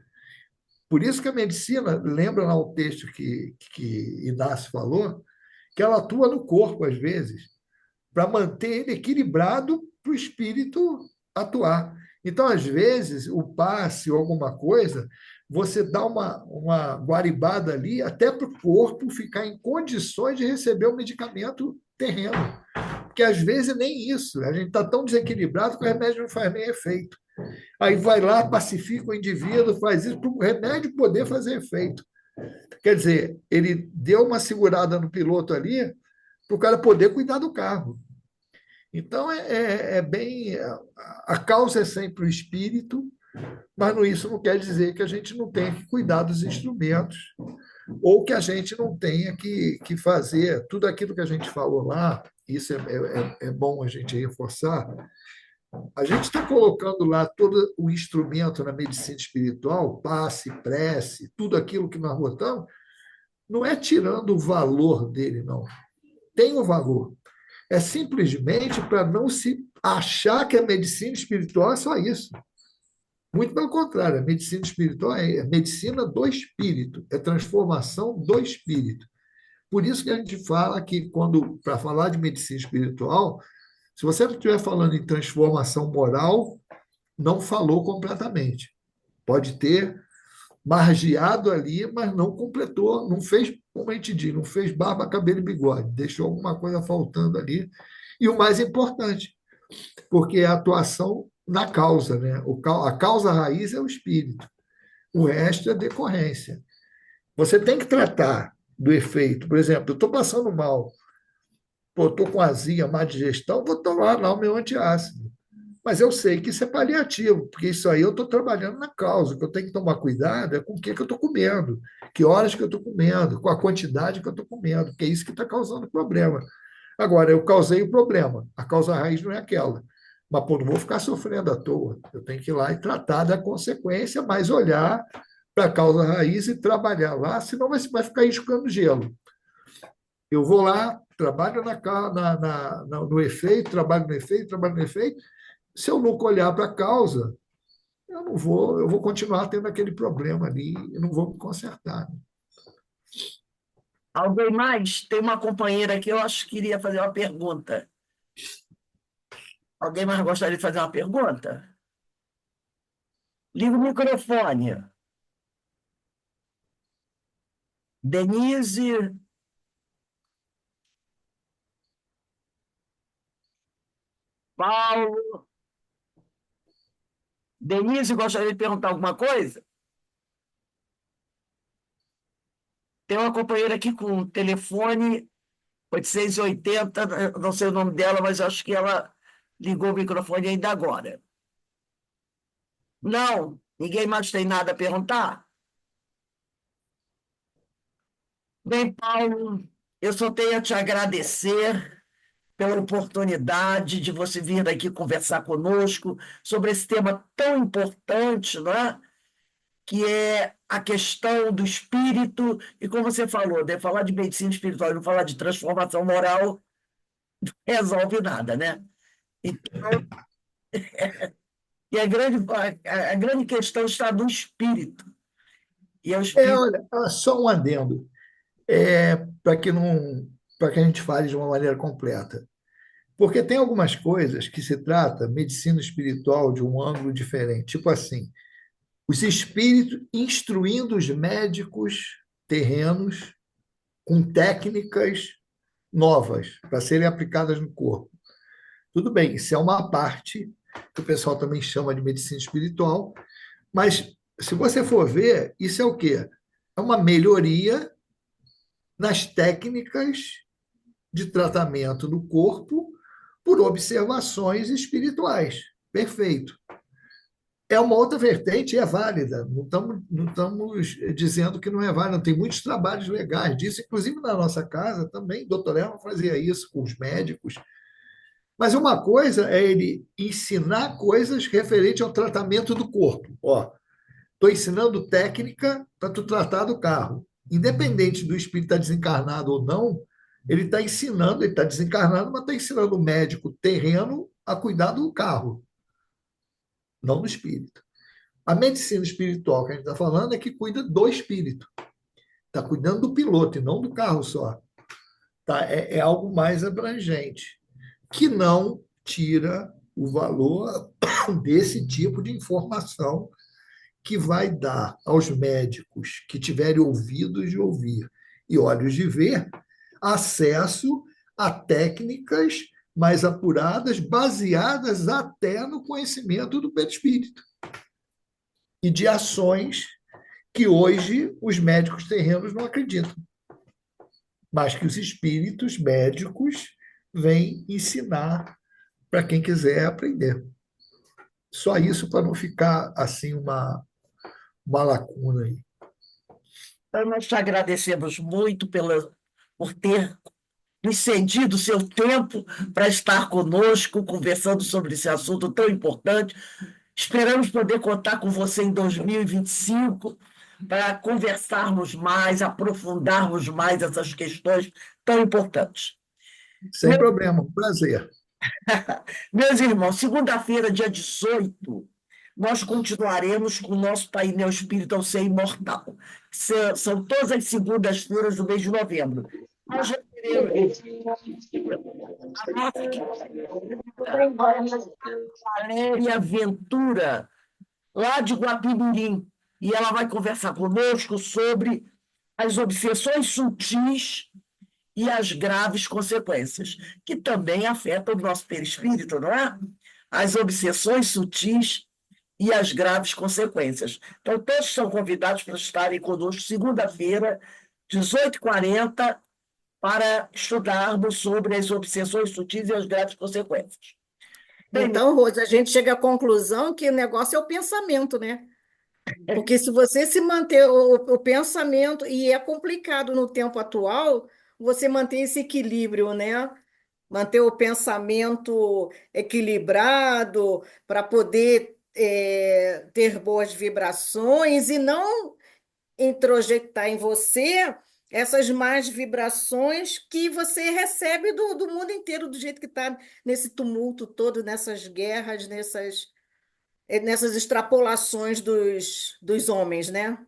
Por isso que a medicina, lembra lá o texto que Inácio falou, que ela atua no corpo às vezes. para manter ele equilibrado para o espírito atuar. Então, às vezes, o passe ou alguma coisa, você dá uma guaribada ali até para o corpo ficar em condições de receber o medicamento terreno. Porque às vezes nem isso. A gente está tão desequilibrado que o remédio não faz nem efeito. Aí vai lá, pacifica o indivíduo, faz isso para o remédio poder fazer efeito. Quer dizer, ele deu uma segurada no piloto ali para o cara poder cuidar do carro. Então, é bem. A causa é sempre o espírito, mas isso não quer dizer que a gente não tenha que cuidar dos instrumentos, ou que a gente não tenha que fazer tudo aquilo que a gente falou lá. Isso é bom a gente reforçar. A gente está colocando lá todo o instrumento na medicina espiritual, passe, prece, tudo aquilo que nós botamos, não é tirando o valor dele, não. Tem o valor. É simplesmente para não se achar que a medicina espiritual é só isso. Muito pelo contrário, a medicina espiritual é a medicina do espírito, é transformação do espírito. Por isso que a gente fala que, para falar de medicina espiritual, se você não estiver falando em transformação moral, não falou completamente. Pode ter margeado ali, mas não completou, não fez, como a gente diz, não fez barba, cabelo e bigode, deixou alguma coisa faltando ali. E o mais importante, porque é a atuação na causa, né? A causa raiz é o espírito, o resto é decorrência. Você tem que tratar do efeito. Por exemplo, eu estou passando mal, estou com azia, má digestão, vou tomar lá o meu antiácido. Mas eu sei que isso é paliativo, porque isso aí eu estou trabalhando na causa. O que eu tenho que tomar cuidado é com o que eu estou comendo, que horas que eu estou comendo, com a quantidade que eu estou comendo, porque é isso que está causando o problema. Agora, eu causei o problema, a causa raiz não é aquela. Mas, pô, não vou ficar sofrendo à toa. Eu tenho que ir lá e tratar da consequência, mas olhar para a causa raiz e trabalhar lá, senão vai ficar enxugando gelo. Eu vou lá, trabalho no efeito, trabalho no efeito, trabalho no efeito. Se eu nunca olhar para a causa, eu vou continuar tendo aquele problema ali e não vou me consertar. Alguém mais? Tem uma companheira aqui, eu acho que queria fazer uma pergunta. Alguém mais gostaria de fazer uma pergunta? Liga o microfone. Denise. Paulo. Denise, gostaria de perguntar alguma coisa? Tem uma companheira aqui com um telefone 880, eu não sei o nome dela, mas acho que ela ligou o microfone ainda agora. Não? Ninguém mais tem nada a perguntar? Bem, Paulo, eu só tenho a te agradecer pela oportunidade de você vir aqui conversar conosco sobre esse tema tão importante, né? Que é a questão do espírito, e como você falou, de falar de medicina espiritual e não falar de transformação moral, resolve nada, né? Então, e a grande questão está no espírito. E é o espírito. Olha, só um adendo, para que não, para que a gente fale de uma maneira completa. Porque tem algumas coisas que se trata medicina espiritual de um ângulo diferente, tipo assim, os espíritos instruindo os médicos terrenos com técnicas novas para serem aplicadas no corpo. Tudo bem, isso é uma parte que o pessoal também chama de medicina espiritual, mas se você for ver, isso é o quê? É uma melhoria nas técnicas de tratamento do corpo por observações espirituais. Perfeito. É uma outra vertente e é válida. Não estamos dizendo que não é válida. Tem muitos trabalhos legais disso, inclusive na nossa casa também. O doutor Elmo fazia isso com os médicos. Mas uma coisa é ele ensinar coisas referentes ao tratamento do corpo. Ó, estou ensinando técnica para tu tratar do carro. Independente do espírito estar desencarnado ou não, ele está ensinando, ele está desencarnado, mas está ensinando o médico terreno a cuidar do carro, não do espírito. A medicina espiritual que a gente está falando é que cuida do espírito. Está cuidando do piloto e não do carro só. Tá? É algo mais abrangente. que não tira o valor desse tipo de informação que vai dar aos médicos que tiverem ouvidos de ouvir e olhos de ver acesso a técnicas mais apuradas, baseadas até no conhecimento do perispírito e de ações que hoje os médicos terrenos não acreditam, mas que os espíritos médicos vêm ensinar para quem quiser aprender. Só isso para não ficar assim uma lacuna aí. Então, nós te agradecemos muito por ter nos cedido o seu tempo para estar conosco, conversando sobre esse assunto tão importante. Esperamos poder contar com você em 2025 para conversarmos mais, aprofundarmos mais essas questões tão importantes. Sem problema, um prazer. Meus irmãos, segunda-feira, dia 18, nós continuaremos com o nosso painel Espírita ao Ser Imortal. São todas as segundas-feiras do mês de novembro. Nós já teremos a nossa Valéria Ventura, lá de Guapimirim, e ela vai conversar conosco sobre as obsessões sutis e as graves consequências, que também afetam o nosso perispírito, não é? As obsessões sutis e as graves consequências. Então, todos são convidados para estarem conosco segunda-feira, 18h40, para estudarmos sobre as obsessões sutis e as graves consequências. Bem, Então, Rose, a gente chega à conclusão que o negócio é o pensamento, né? Porque se você se manter o pensamento, e é complicado no tempo atual, você manter esse equilíbrio, né? Manter o pensamento equilibrado para poder ter boas vibrações e não introjetar em você essas más vibrações que você recebe do mundo inteiro, do jeito que está nesse tumulto todo, nessas guerras, nessas extrapolações dos homens, né?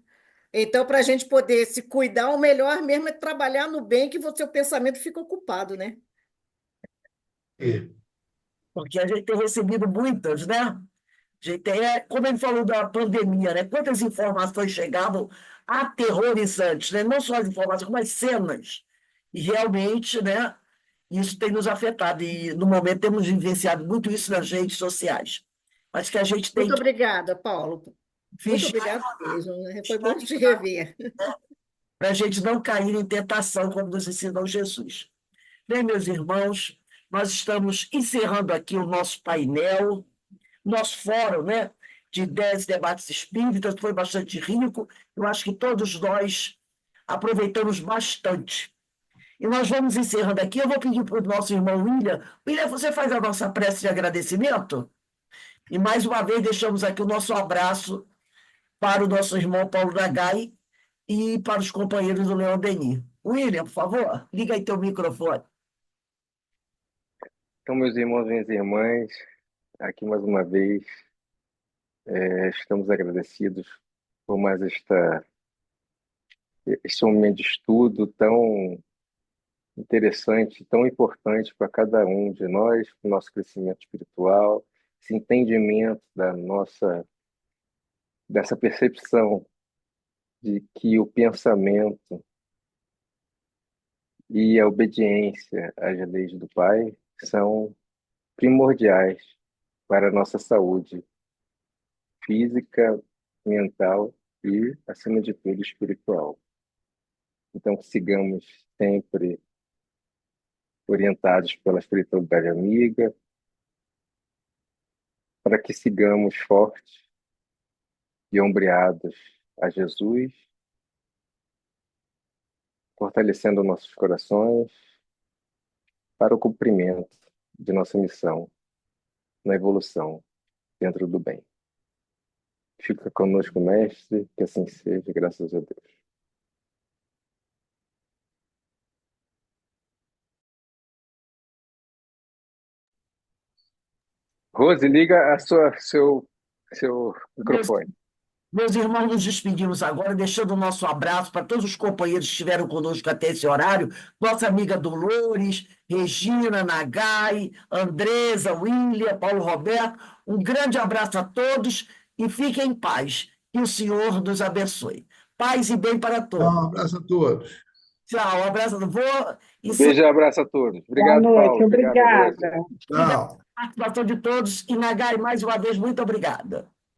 Então, para a gente poder se cuidar, o melhor mesmo é trabalhar no bem, que o seu pensamento fica ocupado, né? porque a gente tem recebido muitas, né? A gente como ele falou da pandemia, né? Quantas informações chegavam aterrorizantes, né? Não só as informações, como as cenas. E realmente, né? Isso tem nos afetado. E, no momento, temos vivenciado muito isso nas redes sociais. Mas que a gente tem Muito que obrigada, Paulo. Muito vigiar obrigada mesmo, né? Foi bom te rever. para a gente não cair em tentação, como nos ensinou Jesus. Bem, meus irmãos, nós estamos encerrando aqui o nosso painel, nosso fórum, né, de ideias e debates espíritas, foi bastante rico. Eu acho que todos nós aproveitamos bastante. E nós vamos encerrando aqui. Eu vou pedir para o nosso irmão William. William, você faz a nossa prece de agradecimento? E mais uma vez deixamos aqui o nosso abraço para o nosso irmão Paulo Nagai e para os companheiros do Leão Denis. William, por favor, liga aí teu microfone. Então, meus irmãos e minhas irmãs, aqui mais uma vez, estamos agradecidos por mais este momento de estudo tão interessante, tão importante para cada um de nós, para o nosso crescimento espiritual, esse entendimento dessa percepção de que o pensamento e a obediência às leis do Pai são primordiais para a nossa saúde física, mental e, acima de tudo, espiritual. Então, que sigamos sempre orientados pela espiritualidade amiga, para que sigamos fortes e ombreados a Jesus, fortalecendo nossos corações para o cumprimento de nossa missão na evolução dentro do bem. Fica conosco, Mestre, que assim seja, graças a Deus. Rose, liga seu microfone. Meus irmãos, nos despedimos agora, deixando o nosso abraço para todos os companheiros que estiveram conosco até esse horário, nossa amiga Dolores, Regina, Nagai, Andresa, William, Paulo Roberto. Um grande abraço a todos e fiquem em paz. Que o Senhor nos abençoe. Paz e bem para Então, todos. um abraço a todos. Tchau, um abraço. Vou Beijo e abraço a todos. Boa Obrigado, noite, Paulo. Obrigado, Andressa. obrigada. encerrar Tchau. a participação de todos. E Nagai, mais uma vez, muito obrigada.